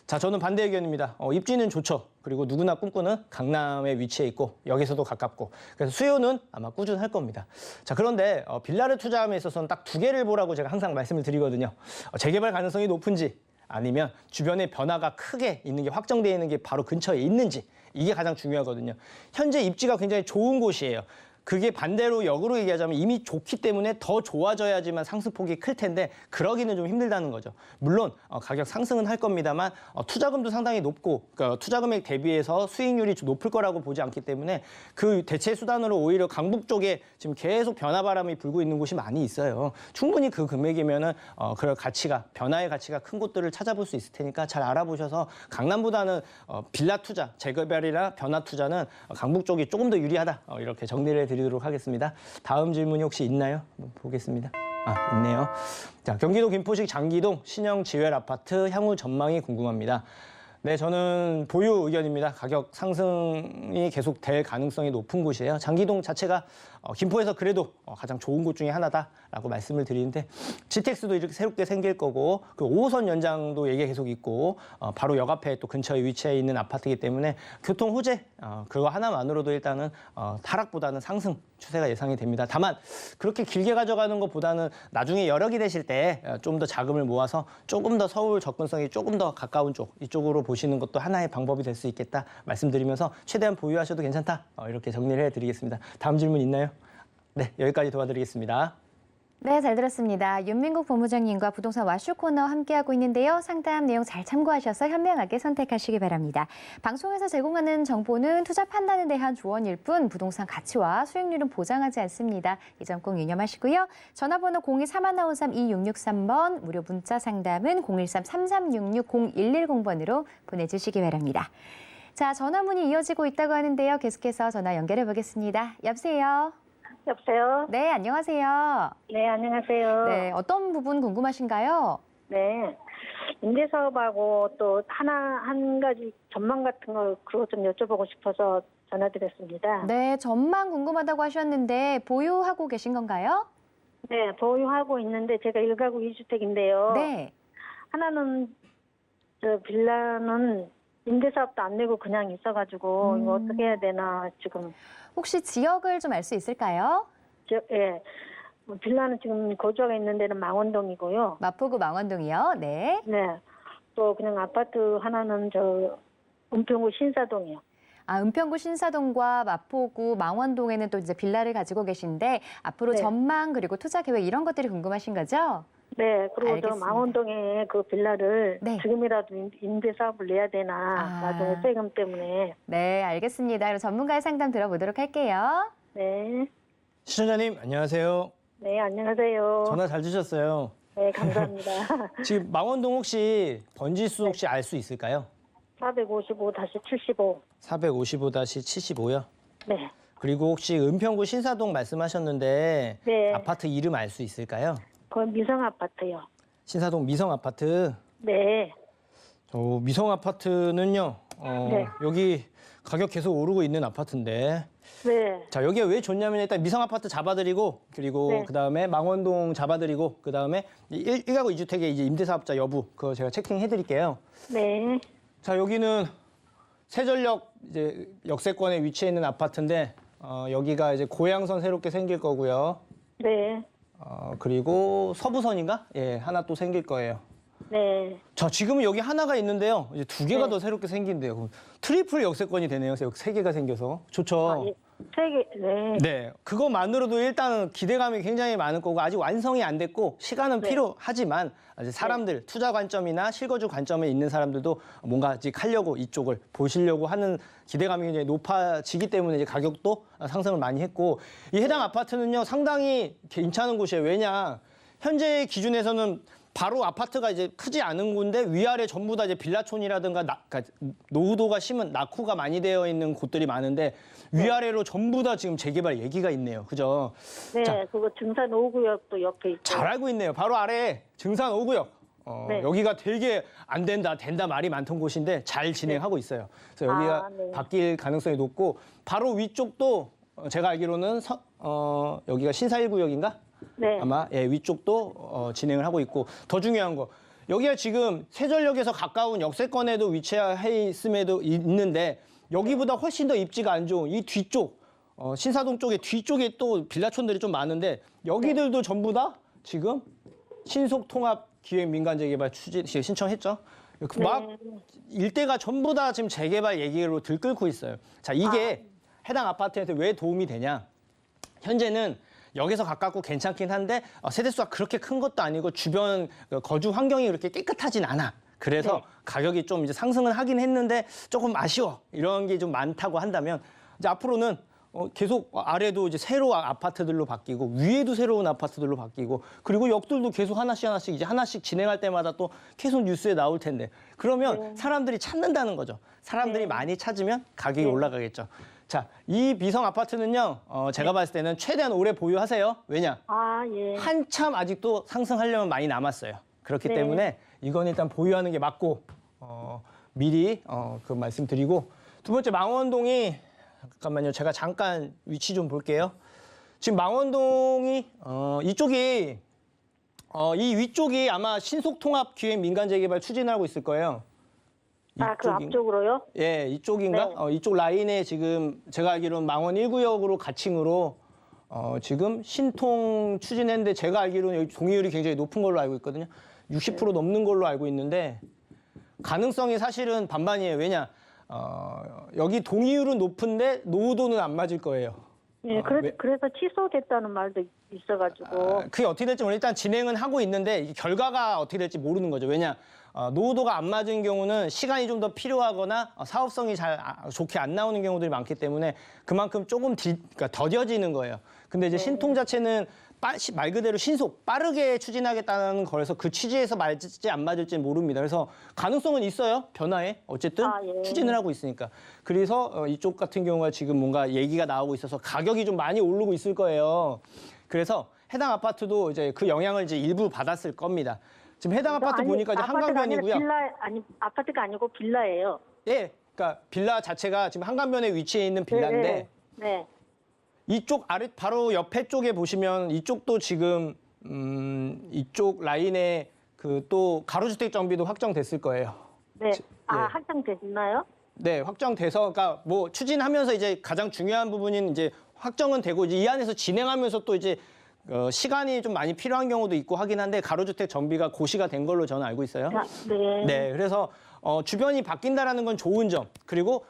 자, 저는 반대 의견입니다. 입지는 좋죠. 그리고 누구나 꿈꾸는 강남에 위치해 있고 여기서도 가깝고 그래서 수요는 아마 꾸준할 겁니다. 자, 그런데 빌라를 투자함에 있어서는 딱 두 개를 보라고 제가 항상 말씀을 드리거든요. 재개발 가능성이 높은지 아니면 주변에 변화가 크게 있는 게 확정되어 있는 게 바로 근처에 있는지 이게 가장 중요하거든요. 현재 입지가 굉장히 좋은 곳이에요. 그게 반대로 역으로 얘기하자면 이미 좋기 때문에 더 좋아져야지만 상승폭이 클 텐데 그러기는 좀 힘들다는 거죠. 물론 가격 상승은 할 겁니다만 투자금도 상당히 높고 그러니까 투자금액 대비해서 수익률이 높을 거라고 보지 않기 때문에 그 대체 수단으로 오히려 강북 쪽에 지금 계속 변화 바람이 불고 있는 곳이 많이 있어요. 충분히 그 금액이면은 그럴 가치가 변화의 가치가 큰 곳들을 찾아볼 수 있을 테니까 잘 알아보셔서 강남보다는 빌라 투자, 재개발이나 변화 투자는 강북 쪽이 조금 더 유리하다. 이렇게 정리를 드리도록 하겠습니다. 다음 질문이 혹시 있나요? 한번 보겠습니다. 있네요. 자, 경기도 김포시 장기동 신형 지웰 아파트 향후 전망이 궁금합니다. 네, 저는 보유 의견입니다. 가격 상승이 계속 될 가능성이 높은 곳이에요. 장기동 자체가 김포에서 그래도 가장 좋은 곳 중에 하나다라고 말씀을 드리는데 GTX도 이렇게 새롭게 생길 거고 그 5호선 연장도 얘기가 계속 있고 바로 역 앞에 또 근처에 위치해 있는 아파트이기 때문에 교통 호재 그거 하나만으로도 일단은 하락보다는 상승 추세가 예상이 됩니다. 다만 그렇게 길게 가져가는 것보다는 나중에 여력이 되실 때 좀 더 자금을 모아서 조금 더 서울 접근성이 조금 더 가까운 쪽 이쪽으로 보시는 것도 하나의 방법이 될 수 있겠다 말씀드리면서 최대한 보유하셔도 괜찮다 이렇게 정리를 해드리겠습니다. 다음 질문 있나요? 네, 여기까지 도와드리겠습니다. 네, 잘 들었습니다. 윤민국 본부장님과 부동산 와쇼 코너 함께하고 있는데요. 상담 내용 잘 참고하셔서 현명하게 선택하시기 바랍니다. 방송에서 제공하는 정보는 투자 판단에 대한 조언일 뿐 부동산 가치와 수익률은 보장하지 않습니다. 이 점 꼭 유념하시고요. 전화번호 023-1563-2663번, 무료 문자 상담은 013-3366-0110번으로 보내주시기 바랍니다. 자, 전화문이 이어지고 있다고 하는데요. 계속해서 전화 연결해 보겠습니다. 여보세요? 여보세요? 네, 안녕하세요. 네, 안녕하세요. 네, 어떤 부분 궁금하신가요? 네. 임대사업하고 또 한 가지 전망 같은 거 그거 좀 여쭤보고 싶어서 전화드렸습니다. 네, 전망 궁금하다고 하셨는데 보유하고 계신 건가요? 네, 보유하고 있는데 제가 1가구 2주택인데요. 네. 하나는 빌라는 임대사업도 안 내고 그냥 있어가지고 이거 어떻게 해야 되나 지금. 혹시 지역을 좀 알 수 있을까요? 예. 빌라는 지금 거주하고 있는 데는 망원동이고요. 마포구 망원동이요. 네. 네. 또 그냥 아파트 하나는 은평구 신사동이요. 은평구 신사동과 마포구 망원동에는 또 이제 빌라를 가지고 계신데 앞으로 네. 전망 그리고 투자 계획 이런 것들이 궁금하신 거죠? 네, 그리고 저 알겠습니다. 망원동에 그 빌라를 네. 지금이라도 임대사업을 내야 되나, 나중에 세금 때문에. 네, 알겠습니다. 그럼 전문가의 상담 들어보도록 할게요. 네. 시청자님 안녕하세요. 네, 안녕하세요. 전화 잘 주셨어요. 네, 감사합니다. 지금 망원동 혹시 번지수 혹시 알 수 있을까요? 455-75. 455-75요. 네. 그리고 혹시 은평구 신사동 말씀하셨는데 네. 아파트 이름 알 수 있을까요? 그건 미성 아파트요. 신사동 미성 아파트. 네. 미성 아파트는요. 네. 여기 가격 계속 오르고 있는 아파트인데. 네. 자, 여기가 왜 좋냐면 일단 미성 아파트 잡아드리고 그리고 네. 그다음에 망원동 잡아드리고 그다음에 1가구 2주택의 이제 임대사업자 여부 그거 제가 체킹해 드릴게요. 네. 자, 여기는 세전역 이제 역세권에 위치해 있는 아파트인데 여기가 이제 고양선 새롭게 생길 거고요. 네. 그리고 서부선인가? 예, 하나 또 생길 거예요. 네. 자, 지금은 여기 하나가 있는데요. 이제 2개가 네. 더 새롭게 생긴대요. 그럼 트리플 역세권이 되네요. 3개가 생겨서. 좋죠. 예. 3개, 네. 네, 그것만으로도 일단은 기대감이 굉장히 많을 거고 아직 완성이 안 됐고 시간은 네. 필요하지만 이제 사람들 투자 관점이나 실거주 관점에 있는 사람들도 뭔가 아직 하려고 이쪽을 보시려고 하는 기대감이 굉장히 높아지기 때문에 이제 가격도 상승을 많이 했고 이 해당 아파트는요 상당히 괜찮은 곳이에요. 왜냐 현재 기준에서는 바로 아파트가 이제 크지 않은 곳인데 위아래 전부 다 이제 빌라촌이라든가 그러니까 노후도가 심한 낙후가 많이 되어 있는 곳들이 많은데 위아래로 전부 다 지금 재개발 얘기가 있네요. 그죠? 네, 자, 그거 증산 5구역도 옆에 있고. 잘 알고 있네요. 바로 아래 증산 5구역. 네. 여기가 되게 안 된다, 된다 말이 많던 곳인데 잘 진행하고 있어요. 그래서 여기가 네. 바뀔 가능성이 높고 바로 위쪽도 제가 알기로는 여기가 신사 1구역인가? 네. 아마 위쪽도 진행을 하고 있고 더 중요한 거 여기가 지금 세전역에서 가까운 역세권에도 위치해 있음에도 있는데 여기보다 훨씬 더 입지가 안 좋은 이 뒤쪽 신사동 쪽에 뒤쪽에 또 빌라촌들이 좀 많은데 여기들도 전부 다 지금 신속통합 기획 민간 재개발 추진 신청했죠. 막 일대가 전부 다 지금 재개발 얘기로 들끓고 있어요. 자, 이게 해당 아파트한테 왜 도움이 되냐? 현재는 역에서 가깝고 괜찮긴 한데 세대수가 그렇게 큰 것도 아니고 주변 거주 환경이 그렇게 깨끗하진 않아. 그래서 네. 가격이 좀 이제 상승은 하긴 했는데 조금 아쉬워. 이런 게 좀 많다고 한다면 이제 앞으로는 계속 아래도 이제 새로운 아파트들로 바뀌고 위에도 새로운 아파트들로 바뀌고 그리고 역들도 계속 하나씩 이제 하나씩 진행할 때마다 또 계속 뉴스에 나올 텐데 그러면 사람들이 찾는다는 거죠. 사람들이 많이 찾으면 가격이 올라가겠죠. 자, 이 비성 아파트는요, 제가 봤을 때는 최대한 오래 보유하세요. 왜냐? 아, 예. 한참 아직도 상승하려면 많이 남았어요. 그렇기 때문에 이건 일단 보유하는 게 맞고 미리 그 말씀드리고 두 번째 망원동이 잠깐만요. 제가 잠깐 위치 좀 볼게요. 지금 망원동이 이쪽이 이 위쪽이 아마 신속통합 기획 민간 재개발 추진하고 있을 거예요. 아, 그 앞쪽으로요? 예, 이쪽인가? 네. 이쪽 라인에 지금 제가 알기로는 망원 1구역으로 가칭으로 지금 신통 추진했는데 제가 알기로는 여기 동의율이 굉장히 높은 걸로 알고 있거든요. 60% 넘는 걸로 알고 있는데 가능성이 사실은 반반이에요. 왜냐? 여기 동의율은 높은데 노후도는 안 맞을 거예요. 예, 그래서 취소됐다는 말도 있어가지고. 그게 어떻게 될지 모르겠는데 일단 진행은 하고 있는데 이 결과가 어떻게 될지 모르는 거죠. 왜냐? 노후도가 안 맞은 경우는 시간이 좀 더 필요하거나 사업성이 잘 좋게 안 나오는 경우들이 많기 때문에 그만큼 조금 그러니까 더뎌지는 거예요. 근데 이제 신통 자체는 말 그대로 신속, 빠르게 추진하겠다는 거라서 그 취지에서 맞을지 안 맞을지는 모릅니다. 그래서 가능성은 있어요. 변화에. 어쨌든 예. 추진을 하고 있으니까. 그래서 이쪽 같은 경우가 지금 뭔가 얘기가 나오고 있어서 가격이 좀 많이 오르고 있을 거예요. 그래서 해당 아파트도 이제 그 영향을 이제 일부 받았을 겁니다. 지금 해당 아파트 보니까 이제 한강변이고요. 아파트가 아니고 빌라예요. 예, 그러니까 빌라 자체가 지금 한강변에 위치해 있는 빌라인데 네. 이쪽 아래 바로 옆에 쪽에 보시면 이쪽도 지금 이쪽 라인에 그 또 가로주택 정비도 확정됐을 거예요. 네. 아, 예. 확정됐나요? 네, 확정돼서 그러니까 뭐 추진하면서 이제 가장 중요한 부분인 이제 확정은 되고 이제 이 안에서 진행하면서 또 이제 시간이 좀 많이 필요한 경우도 있고 하긴 한데 가로주택 정비가 고시가 된 걸로 저는 알고 있어요. 아, 네. 네, 그래서 주변이 바뀐다라는 건 좋은 점. 그리고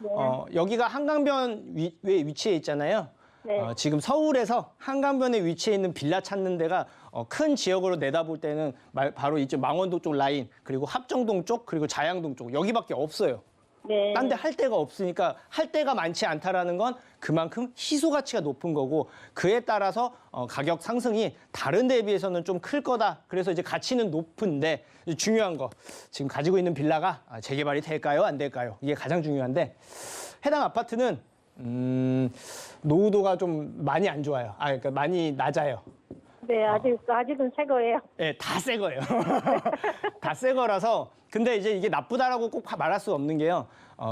여기가 한강변 에 위치해 있잖아요. 네. 지금 서울에서 한강변에 위치해 있는 빌라 찾는 데가 큰 지역으로 내다볼 때는 바로 이쪽 망원동 쪽 라인, 그리고 합정동 쪽, 그리고 자양동 쪽 여기밖에 없어요. 네. 딴 데 할 데가 없으니까 할 데가 많지 않다라는 건 그만큼 희소 가치가 높은 거고 그에 따라서 가격 상승이 다른 데에 비해서는 좀 클 거다. 그래서 이제 가치는 높은데 중요한 거 지금 가지고 있는 빌라가 재개발이 될까요? 안 될까요? 이게 가장 중요한데 해당 아파트는 노후도가 좀 많이 안 좋아요. 그러니까 많이 낮아요. 네, 아직은 새 거예요. 네, 다 새 거예요. 다 새 거라서. 근데 이제 이게 나쁘다라고 꼭 말할 수 없는 게요.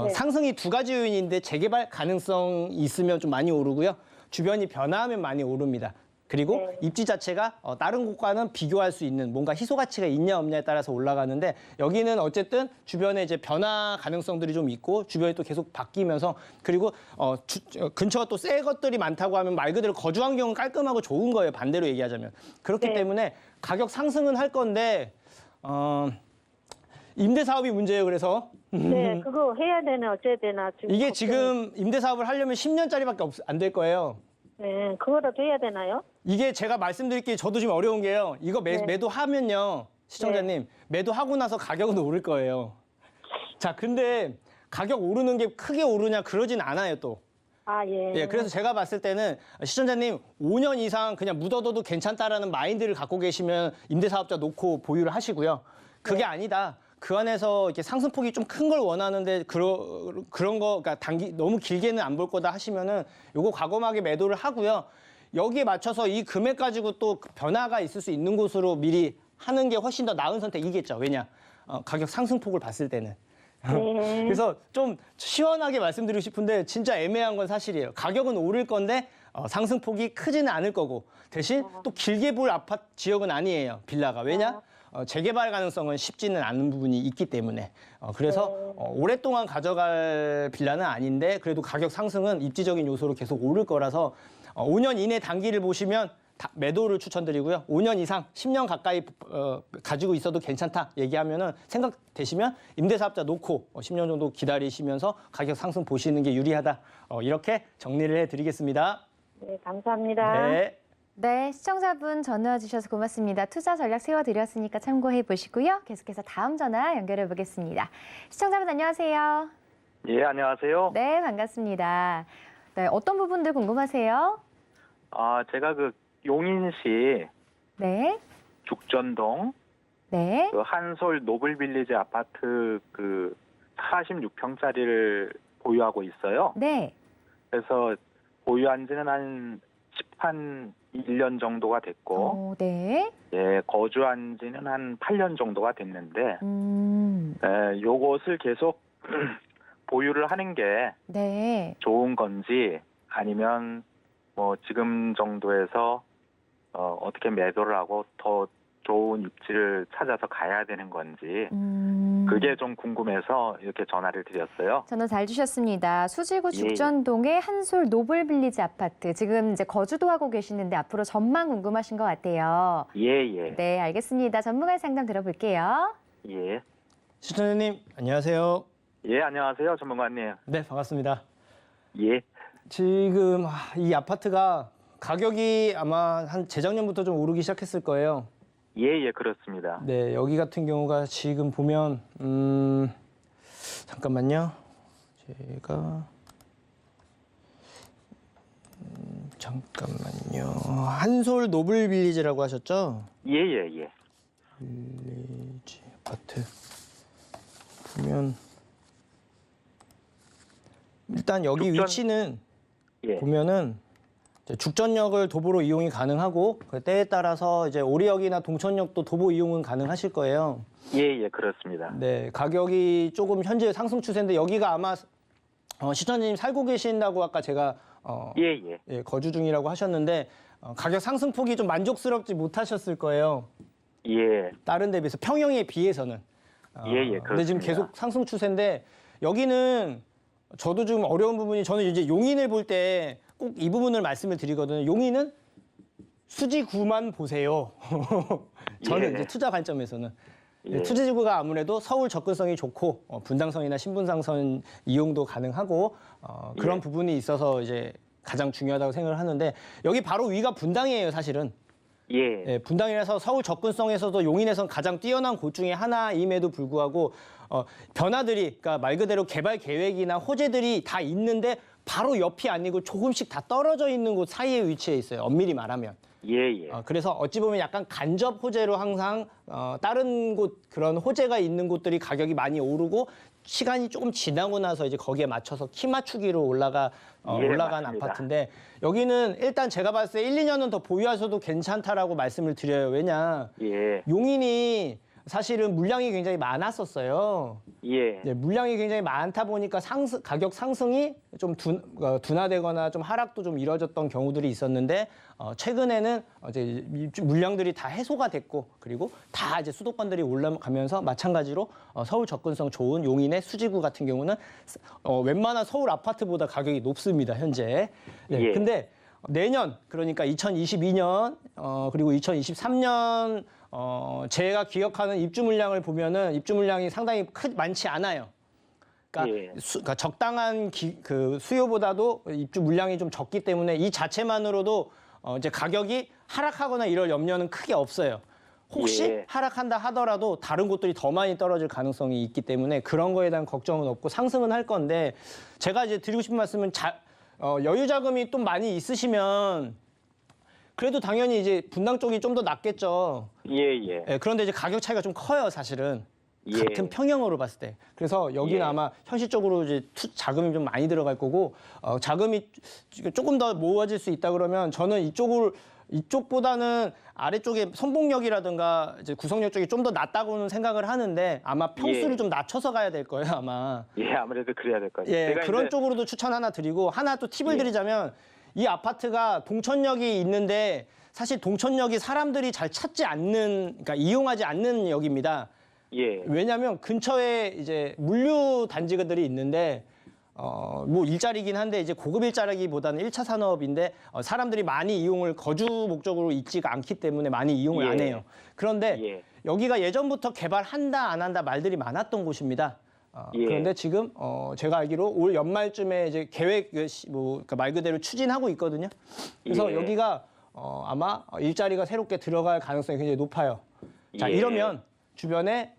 네. 상승이 두 가지 요인인데 재개발 가능성이 있으면 좀 많이 오르고요. 주변이 변화하면 많이 오릅니다. 그리고 네. 입지 자체가 다른 곳과는 비교할 수 있는 뭔가 희소 가치가 있냐 없냐에 따라서 올라가는데 여기는 어쨌든 주변에 이제 변화 가능성들이 좀 있고 주변이 또 계속 바뀌면서 그리고 근처가 또 새 것들이 많다고 하면 말 그대로 거주 환경은 깔끔하고 좋은 거예요. 반대로 얘기하자면. 그렇기 네. 때문에 가격 상승은 할 건데 임대 사업이 문제예요. 그래서 네, 그거 해야 되나 어째야 되나 지금. 이게 걱정이- 지금 임대 사업을 하려면 10년짜리밖에 안 될 거예요. 네, 그거라도 해야 되나요? 이게 제가 말씀드릴게 저도 지금 어려운 게요. 이거 네. 매도하면요. 시청자님, 매도하고 나서 가격은 오를 거예요. 자, 근데 가격 오르는 게 크게 오르냐 그러진 않아요, 또. 아, 예. 예, 그래서 제가 봤을 때는 시청자님 5년 이상 그냥 묻어둬도 괜찮다라는 마인드를 갖고 계시면 임대사업자 놓고 보유를 하시고요. 그게 아니다. 그 안에서 이렇게 상승폭이 좀 큰 걸 원하는데 그런 거 그러니까 너무 길게는 안 볼 거다 하시면은 요거 과감하게 매도를 하고요. 여기에 맞춰서 이 금액 가지고 또 변화가 있을 수 있는 곳으로 미리 하는 게 훨씬 더 나은 선택이겠죠. 왜냐? 가격 상승폭을 봤을 때는. 네. 그래서 좀 시원하게 말씀드리고 싶은데 진짜 애매한 건 사실이에요. 가격은 오를 건데 상승폭이 크지는 않을 거고 대신 또 길게 볼 아파트 지역은 아니에요. 빌라가. 왜냐? 재개발 가능성은 쉽지는 않은 부분이 있기 때문에 그래서 오랫동안 가져갈 빌라는 아닌데 그래도 가격 상승은 입지적인 요소로 계속 오를 거라서 5년 이내 단기를 보시면 매도를 추천드리고요. 5년 이상, 10년 가까이 가지고 있어도 괜찮다 얘기하면은 생각되시면 임대사업자 놓고 10년 정도 기다리시면서 가격 상승 보시는 게 유리하다. 이렇게 정리를 해드리겠습니다. 네, 감사합니다. 네. 네, 시청자분 전화 주셔서 고맙습니다. 투자 전략 세워드렸으니까 참고해 보시고요. 계속해서 다음 전화 연결해 보겠습니다. 시청자분 안녕하세요. 예, 안녕하세요. 네, 반갑습니다. 네, 어떤 부분들 궁금하세요? 제가 그 용인시 네, 죽전동 네, 그 한솔 노블빌리지 아파트 그 46평짜리를 보유하고 있어요. 네. 그래서 보유한 지는 한 1년 정도가 됐고, 네. 예, 거주한 지는 한 8년 정도가 됐는데, 요것을 계속 보유를 하는 게 네. 좋은 건지 아니면 뭐 지금 정도에서 어떻게 매도를 하고 더 좋은 입지를 찾아서 가야 되는 건지 그게 좀 궁금해서 이렇게 전화를 드렸어요. 전화 잘 주셨습니다. 수지구 예. 죽전동의 한솔 노블빌리지 아파트. 지금 이제 거주도 하고 계시는데 앞으로 전망 궁금하신 것 같아요. 예. 네, 알겠습니다. 전문가의 상담 들어볼게요. 예. 시청자님 안녕하세요. 예, 안녕하세요. 전문가님. 네, 반갑습니다. 예. 지금 이 아파트가 가격이 아마 한 재작년부터 좀 오르기 시작했을 거예요. 예, 그렇습니다. 네, 여기 같은 경우가 지금 보면 잠깐만요. 제가 잠깐만요. 한솔 노블 빌리지라고 하셨죠? 예. 빌리지 아파트 보면 일단 여기 위치는 예. 보면은 이제 죽전역을 도보로 이용이 가능하고 그 때에 따라서 이제 오리역이나 동천역도 도보 이용은 가능하실 거예요. 예, 그렇습니다. 네, 가격이 조금 현재 상승 추세인데 여기가 아마 시청자님 살고 계신다고 아까 제가 예. 거주 중이라고 하셨는데 가격 상승폭이 좀 만족스럽지 못하셨을 거예요. 예. 다른 데 비해서 평형에 비해서는. 그렇습니다. 근데 지금 계속 상승 추세인데 여기는 저도 좀 어려운 부분이 저는 이제 용인을 볼 때 꼭 이 부분을 말씀을 드리거든요. 용인은 수지구만 보세요. 저는 예. 이제 투자 관점에서는. 예. 투지구가 아무래도 서울 접근성이 좋고 분당선이나 신분당선 이용도 가능하고 그런 예. 부분이 있어서 이제 가장 중요하다고 생각을 하는데 여기 바로 위가 분당이에요, 사실은. 예. 분당이라서 서울 접근성에서도 용인에선 가장 뛰어난 곳 중에 하나임에도 불구하고 변화들이 그러니까 말 그대로 개발 계획이나 호재들이 다 있는데 바로 옆이 아니고 조금씩 다 떨어져 있는 곳 사이에 위치해 있어요. 엄밀히 말하면. 예. 그래서 어찌 보면 약간 간접 호재로 항상 다른 곳 그런 호재가 있는 곳들이 가격이 많이 오르고 시간이 조금 지나고 나서 이제 거기에 맞춰서 키 맞추기로 올라간 맞습니다. 아파트인데 여기는 일단 제가 봤을 때 1, 2년은 더 보유하셔도 괜찮다라고 말씀을 드려요. 왜냐 예. 용인이 사실은 물량이 굉장히 많았었어요. 예. 네, 물량이 굉장히 많다 보니까 가격 상승이 좀 둔화되거나 좀 하락도 좀 이뤄졌던 경우들이 있었는데 최근에는 이제 물량들이 다 해소가 됐고 그리고 다 이제 수도권들이 올라가면서 마찬가지로 서울 접근성 좋은 용인의 수지구 같은 경우는 웬만한 서울 아파트보다 가격이 높습니다, 현재. 네, 예. 근데 내년 그러니까 2022년 그리고 2023년 제가 기억하는 입주 물량을 보면은 입주 물량이 상당히 많지 않아요. 그러니까, 예. 그러니까 적당한 그 수요보다도 입주 물량이 좀 적기 때문에 이 자체만으로도 이제 가격이 하락하거나 이럴 염려는 크게 없어요. 혹시 예. 하락한다 하더라도 다른 곳들이 더 많이 떨어질 가능성이 있기 때문에 그런 거에 대한 걱정은 없고 상승은 할 건데 제가 이제 드리고 싶은 말씀은 여유 자금이 좀 많이 있으시면 그래도 당연히 이제 분당 쪽이 좀 더 낫겠죠. 예. 그런데 이제 가격 차이가 좀 커요, 사실은. 예. 같은 평형으로 봤을 때. 그래서 여기는 예. 아마 현실적으로 이제 자금이 좀 많이 들어갈 거고 자금이 조금 더 모아질 수 있다 그러면 저는 이쪽보다는 아래쪽에 선봉역이라든가 이제 구성역 쪽이 좀 더 낫다고는 생각을 하는데 아마 평수를 예. 좀 낮춰서 가야 될 거예요, 아마. 예, 아무래도 그래야 될 것 같아요. 예, 제가 그런 이제- 쪽으로도 추천 하나 드리고 하나 또 팁을 예. 드리자면 이 아파트가 동천역이 있는데 사실 동천역이 사람들이 잘 찾지 않는, 그러니까 이용하지 않는 역입니다. 예. 왜냐하면 근처에 이제 물류 단지들이 있는데 뭐 일자리긴 한데 이제 고급 일자리기보다는 1차 산업인데 사람들이 많이 이용을 거주 목적으로 있지가 않기 때문에 많이 이용을 예. 안 해요. 그런데 예. 여기가 예전부터 개발한다 안 한다 말들이 많았던 곳입니다. 예. 그런데 지금 제가 알기로 올 연말쯤에 이제 계획 그러니까 말 그대로 추진하고 있거든요. 그래서 예. 여기가 아마 일자리가 새롭게 들어갈 가능성이 굉장히 높아요. 자, 예. 이러면 주변에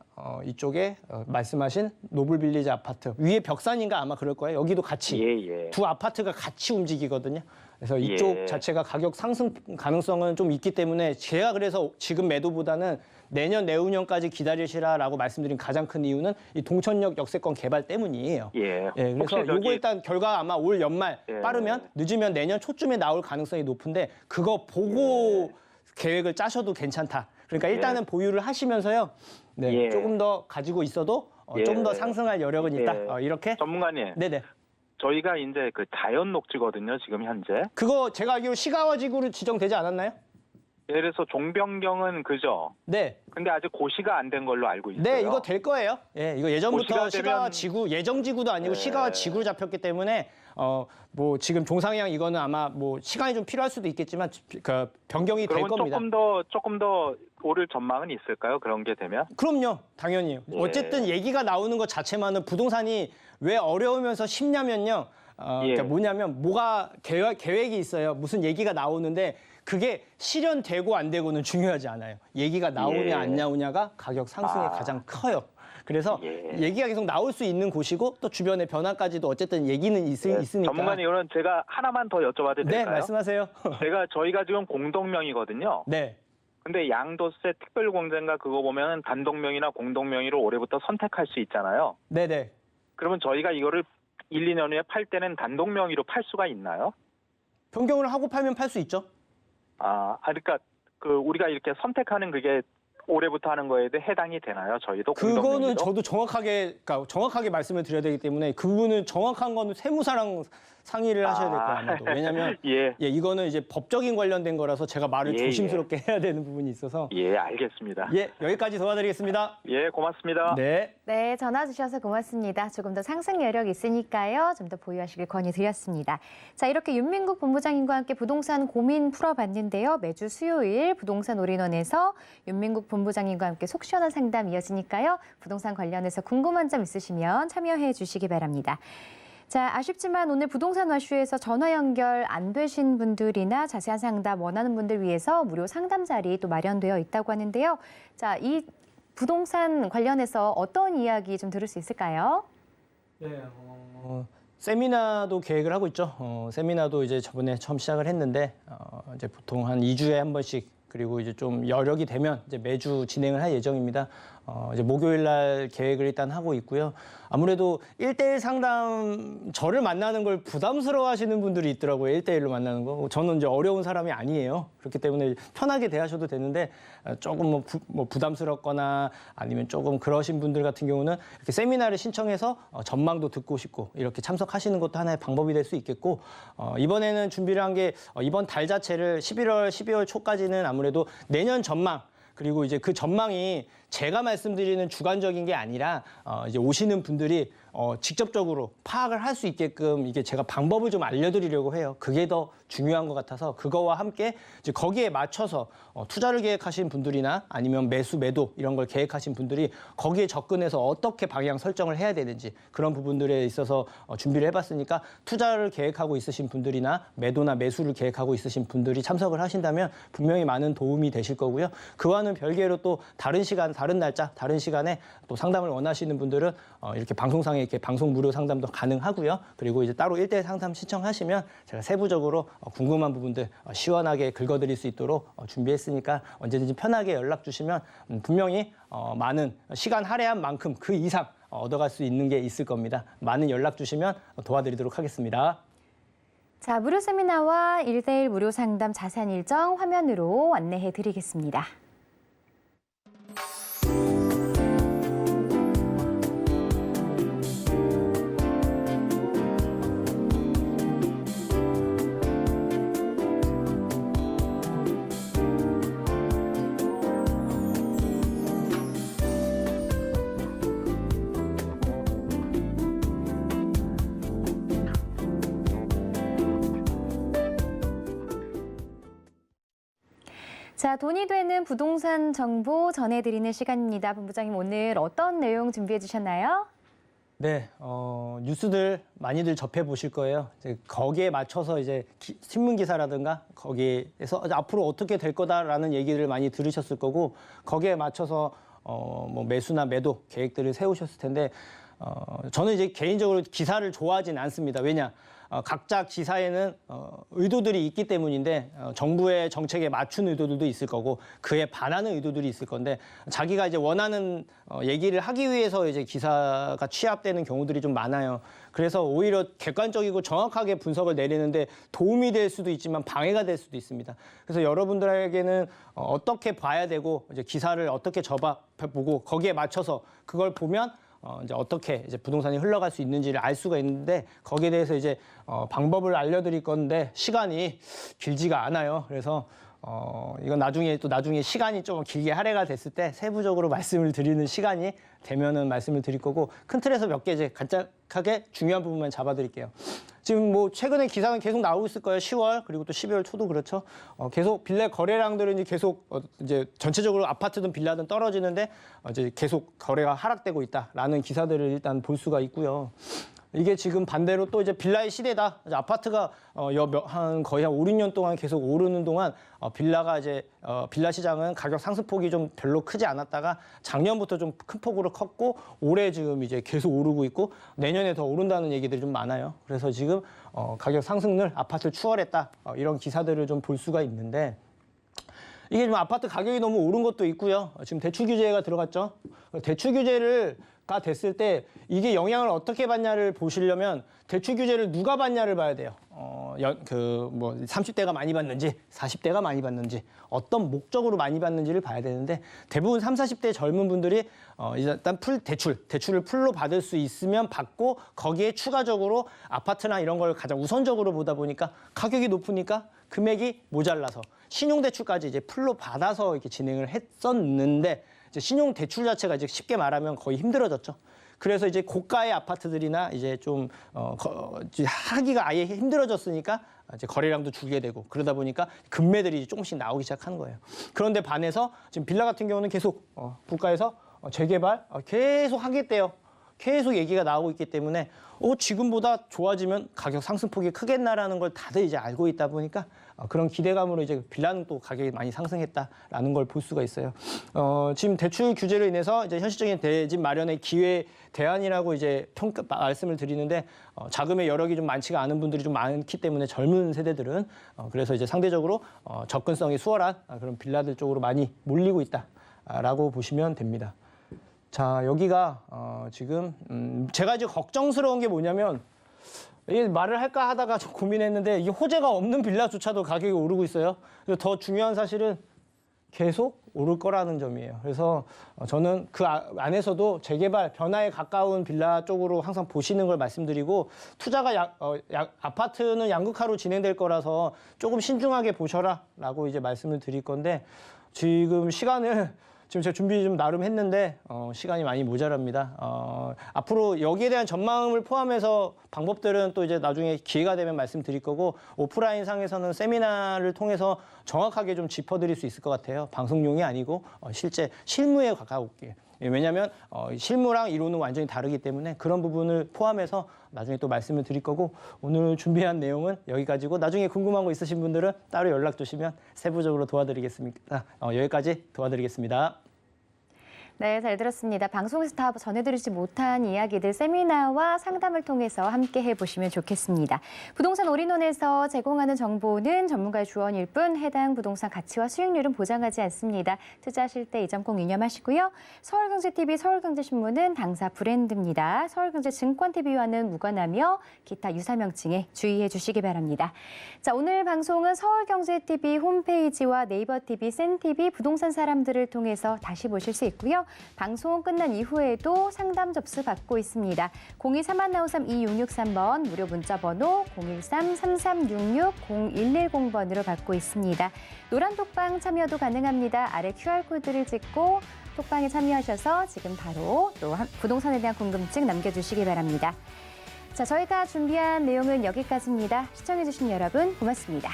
이쪽에 말씀하신 노블빌리지 아파트 위에 벽산인가 아마 그럴 거예요. 여기도 같이 예. 두 아파트가 같이 움직이거든요. 그래서 이쪽 예. 자체가 가격 상승 가능성은 좀 있기 때문에 제가 그래서 지금 매도보다는 내년 내후년까지 기다리시라라고 말씀드린 가장 큰 이유는 이 동천역 역세권 개발 때문이에요. 예. 예, 그래서 혹시 요거 일단 결과 아마 올 연말 예. 빠르면 늦으면 내년 초쯤에 나올 가능성이 높은데 그거 보고 계획을 짜셔도 괜찮다. 그러니까 일단은 보유를 하시면서요. 네, 예. 조금 더 가지고 있어도 예. 좀 더 상승할 여력은 있다. 예. 이렇게. 전문가님, 네네. 저희가 이제 그 자연 녹지거든요, 지금 현재. 그거 제가 알기로 시가와지구로 지정되지 않았나요? 예를 들어서 종변경은 그죠? 네. 근데 아직 고시가 안 된 걸로 알고 있어요. 네, 이거 될 거예요. 예, 이거 예전부터 고시가 시가와 되면- 지구, 예정지구도 아니고 네. 시가와 지구로 잡혔기 때문에 뭐 지금 종상향 이거는 아마 뭐 시간이 좀 필요할 수도 있겠지만 그 변경이 될 그러면 겁니다. 조금 더 오를 전망은 있을까요? 그런 게 되면? 그럼요, 당연히. 예. 어쨌든 얘기가 나오는 것 자체만은 부동산이 왜 어려우면서 쉽냐면요. 그러니까 예. 뭐냐면 뭐가 계획이 있어요. 무슨 얘기가 나오는데 그게 실현되고 안 되고는 중요하지 않아요. 얘기가 나오냐 예. 안 나오냐가 가격 상승이 가장 커요. 그래서 예. 얘기가 계속 나올 수 있는 곳이고 또 주변의 변화까지도 어쨌든 얘기는 있으니까. 전문가님, 이거는 제가 하나만 더 여쭤봐도 네, 될까요? 말씀하세요. 저희가 지금 공동명이거든요. 네. 근데 양도세 특별공제인가 그거 보면 단독명의나 공동명의로 올해부터 선택할 수 있잖아요. 네네. 그러면 저희가 이거를 1, 2년 후에 팔 때는 단독명의로 팔 수가 있나요? 변경을 하고 팔면 팔 수 있죠. 그러니까 우리가 이렇게 선택하는 그게 올해부터 하는 거에 대해 해당이 되나요? 저희도 그거는 공동명의로? 저도 정확하게 말씀을 드려야 되기 때문에 그분은 정확한 거는 세무사랑 상의를 하셔야 될 거예요. 아마도. 왜냐하면 예. 이거는 이제 법적인 관련된 거라서 제가 말을 예, 조심스럽게 해야 되는 부분이 있어서 예, 알겠습니다. 여기까지 도와드리겠습니다. 예, 고맙습니다. 네. 네, 전화 주셔서 고맙습니다. 조금 더 상승 여력 있으니까요. 좀 더 보유하시길 권유드렸습니다. 자, 이렇게 윤민국 본부장님과 함께 부동산 고민 풀어봤는데요. 매주 수요일 부동산 올인원에서 윤민국 본부장님과 함께 속 시원한 상담 이어지니까요. 부동산 관련해서 궁금한 점 있으시면 참여해 주시기 바랍니다. 자, 아쉽지만 오늘 부동산 와슈에서 전화 연결 안 되신 분들이나 자세한 상담 원하는 분들 위해서 무료 상담 자리 또 마련되어 있다고 하는데요. 자, 이 부동산 관련해서 어떤 이야기 좀 들을 수 있을까요? 네. 세미나도 계획을 하고 있죠. 세미나도 이제 저번에 처음 시작을 했는데 이제 보통 한 2주에 한 번씩 그리고 이제 좀 여력이 되면 이제 매주 진행을 할 예정입니다. 이제 목요일 날 계획을 일단 하고 있고요. 아무래도 1대1 상담 저를 만나는 걸 부담스러워 하시는 분들이 있더라고요. 1대1로 만나는 거. 저는 이제 어려운 사람이 아니에요. 그렇기 때문에 편하게 대하셔도 되는데 조금 뭐 부담스럽거나 아니면 조금 그러신 분들 같은 경우는 이렇게 세미나를 신청해서 전망도 듣고 싶고 이렇게 참석하시는 것도 하나의 방법이 될 수 있겠고 이번에는 준비를 한 게 이번 달 자체를 11월, 12월 초까지는 아무래도 내년 전망 그리고 이제 그 전망이 제가 말씀드리는 주관적인 게 아니라 이제 오시는 분들이 직접적으로 파악을 할 수 있게끔 이게 제가 방법을 좀 알려드리려고 해요. 그게 더 중요한 것 같아서 그거와 함께 이제 거기에 맞춰서 투자를 계획하신 분들이나 아니면 매수, 매도 이런 걸 계획하신 분들이 거기에 접근해서 어떻게 방향 설정을 해야 되는지 그런 부분들에 있어서 준비를 해봤으니까 투자를 계획하고 있으신 분들이나 매도나 매수를 계획하고 있으신 분들이 참석을 하신다면 분명히 많은 도움이 되실 거고요. 그와는 별개로 또 다른 시간, 다른 날짜, 다른 시간에 또 상담을 원하시는 분들은 이렇게 방송상에 이렇게 방송 무료 상담도 가능하고요. 그리고 이제 따로 1대1 상담 신청하시면 제가 세부적으로 궁금한 부분들 시원하게 긁어드릴 수 있도록 준비했으니까 언제든지 편하게 연락 주시면 분명히 많은 시간 할애한 만큼 그 이상 얻어갈 수 있는 게 있을 겁니다. 많은 연락 주시면 도와드리도록 하겠습니다. 자, 무료 세미나와 1대1 무료 상담 자세한 일정 화면으로 안내해 드리겠습니다. 자, 돈이 되는 부동산 정보 전해드리는 시간입니다. 본부장님, 오늘 어떤 내용 준비해 주셨나요? 네, 뉴스들 많이들 접해 보실 거예요. 이제 거기에 맞춰서 이제 신문 기사라든가 거기에서 앞으로 어떻게 될 거다라는 얘기를 많이 들으셨을 거고 거기에 맞춰서 뭐 매수나 매도 계획들을 세우셨을 텐데 저는 이제 개인적으로 기사를 좋아하진 않습니다. 왜냐? 각자 기사에는 의도들이 있기 때문인데 정부의 정책에 맞춘 의도들도 있을 거고 그에 반하는 의도들이 있을 건데 자기가 이제 원하는 얘기를 하기 위해서 이제 기사가 취합되는 경우들이 좀 많아요. 그래서 오히려 객관적이고 정확하게 분석을 내리는데 도움이 될 수도 있지만 방해가 될 수도 있습니다. 그래서 여러분들에게는 어떻게 봐야 되고 이제 기사를 어떻게 접해보고 거기에 맞춰서 그걸 보면 이제 어떻게 이제 부동산이 흘러갈 수 있는지를 알 수가 있는데 거기에 대해서 이제 방법을 알려드릴 건데 시간이 길지가 않아요. 그래서 이건 나중에 시간이 좀 길게 할애가 됐을 때 세부적으로 말씀을 드리는 시간이 되면은 말씀을 드릴 거고 큰 틀에서 몇 개 이제 간략하게 중요한 부분만 잡아드릴게요. 지금 뭐 최근에 기사는 계속 나오고 있을 거예요. 10월 그리고 또 12월 초도 그렇죠. 계속 빌라 거래량들은 이제 계속 이제 전체적으로 아파트든 빌라든 떨어지는데 이제 계속 거래가 하락되고 있다라는 기사들을 일단 볼 수가 있고요. 이게 지금 반대로 또 이제 빌라의 시대다. 이제 아파트가 거의 한 5, 6년 동안 계속 오르는 동안 빌라가 이제 빌라 시장은 가격 상승폭이 좀 별로 크지 않았다가 작년부터 좀 큰 폭으로 컸고 올해 지금 이제 계속 오르고 있고 내년에 더 오른다는 얘기들이 좀 많아요. 그래서 지금 가격 상승률 아파트를 추월했다. 이런 기사들을 좀 볼 수가 있는데 이게 좀 아파트 가격이 너무 오른 것도 있고요. 지금 대출 규제가 들어갔죠. 대출 규제가 됐을 때 이게 영향을 어떻게 받냐를 보시려면 대출 규제를 누가 받냐를 봐야 돼요. 뭐 30대가 많이 받는지 40대가 많이 받는지 어떤 목적으로 많이 받는지를 봐야 되는데 대부분 30, 40대 젊은 분들이 일단 대출을 풀로 받을 수 있으면 받고 거기에 추가적으로 아파트나 이런 걸 가장 우선적으로 보다 보니까 가격이 높으니까 금액이 모자라서 신용대출까지 이제 풀로 받아서 이렇게 진행을 했었는데 이제 신용대출 자체가 이제 쉽게 말하면 거의 힘들어졌죠. 그래서 이제 고가의 아파트들이나 이제 좀 하기가 아예 힘들어졌으니까 이제 거래량도 줄게 되고 그러다 보니까 급매들이 조금씩 나오기 시작하는 거예요. 그런데 반해서 지금 빌라 같은 경우는 계속 국가에서 재개발 계속 하겠대요. 계속 얘기가 나오고 있기 때문에 지금보다 좋아지면 가격 상승폭이 크겠나라는 걸 다들 이제 알고 있다 보니까 그런 기대감으로 이제 빌라는 또 가격이 많이 상승했다라는 걸 볼 수가 있어요. 지금 대출 규제로 인해서 이제 현실적인 대집 마련의 기회 대안이라고 이제 말씀을 드리는데 자금의 여력이 좀 많지가 않은 분들이 좀 많기 때문에 젊은 세대들은 그래서 이제 상대적으로 접근성이 수월한 그런 빌라들 쪽으로 많이 몰리고 있다라고 보시면 됩니다. 자, 여기가 지금 제가 이제 걱정스러운 게 뭐냐면 이 말을 할까 하다가 좀 고민했는데 이 호재가 없는 빌라조차도 가격이 오르고 있어요. 그래서 더 중요한 사실은 계속 오를 거라는 점이에요. 그래서 저는 그 안에서도 재개발, 변화에 가까운 빌라 쪽으로 항상 보시는 걸 말씀드리고 투자가 아파트는 양극화로 진행될 거라서 조금 신중하게 보셔라라고 이제 말씀을 드릴 건데 지금 시간을 지금 제가 준비 좀 나름 했는데 시간이 많이 모자랍니다. 앞으로 여기에 대한 전망을 포함해서 방법들은 또 이제 나중에 기회가 되면 말씀드릴 거고 오프라인 상에서는 세미나를 통해서 정확하게 좀 짚어드릴 수 있을 것 같아요. 방송용이 아니고 실제 실무에 가깝게. 왜냐하면 실무랑 이론은 완전히 다르기 때문에 그런 부분을 포함해서 나중에 또 말씀을 드릴 거고 오늘 준비한 내용은 여기까지고 나중에 궁금한 거 있으신 분들은 따로 연락 주시면 세부적으로 도와드리겠습니다. 여기까지 도와드리겠습니다. 네, 잘 들었습니다. 방송에서 다 전해드리지 못한 이야기들 세미나와 상담을 통해서 함께 해보시면 좋겠습니다. 부동산 올인원에서 제공하는 정보는 전문가의 조언일 뿐 해당 부동산 가치와 수익률은 보장하지 않습니다. 투자하실 때 이 점 꼭 유념하시고요. 서울경제TV, 서울경제신문은 당사 브랜드입니다. 서울경제증권TV와는 무관하며 기타 유사명칭에 주의해 주시기 바랍니다. 자, 오늘 방송은 서울경제TV 홈페이지와 네이버TV, 센TV 부동산 사람들을 통해서 다시 보실 수 있고요. 방송 끝난 이후에도 상담 접수 받고 있습니다. 023-4532-2663번 무료 문자 번호 013-3366-0110번으로 받고 있습니다. 노란 톡방 참여도 가능합니다. 아래 QR코드를 찍고 톡방에 참여하셔서 지금 바로 또 부동산에 대한 궁금증 남겨주시기 바랍니다. 자, 저희가 준비한 내용은 여기까지입니다. 시청해주신 여러분 고맙습니다.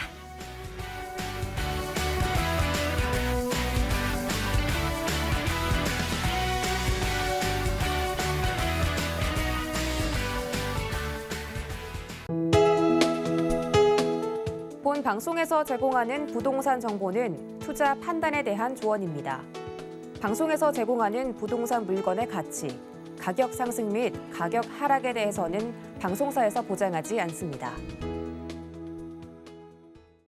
방송에서 제공하는 부동산 정보는 투자 판단에 대한 조언입니다. 방송에서 제공하는 부동산 물건의 가치, 가격 상승 및 가격 하락에 대해서는 방송사에서 보장하지 않습니다.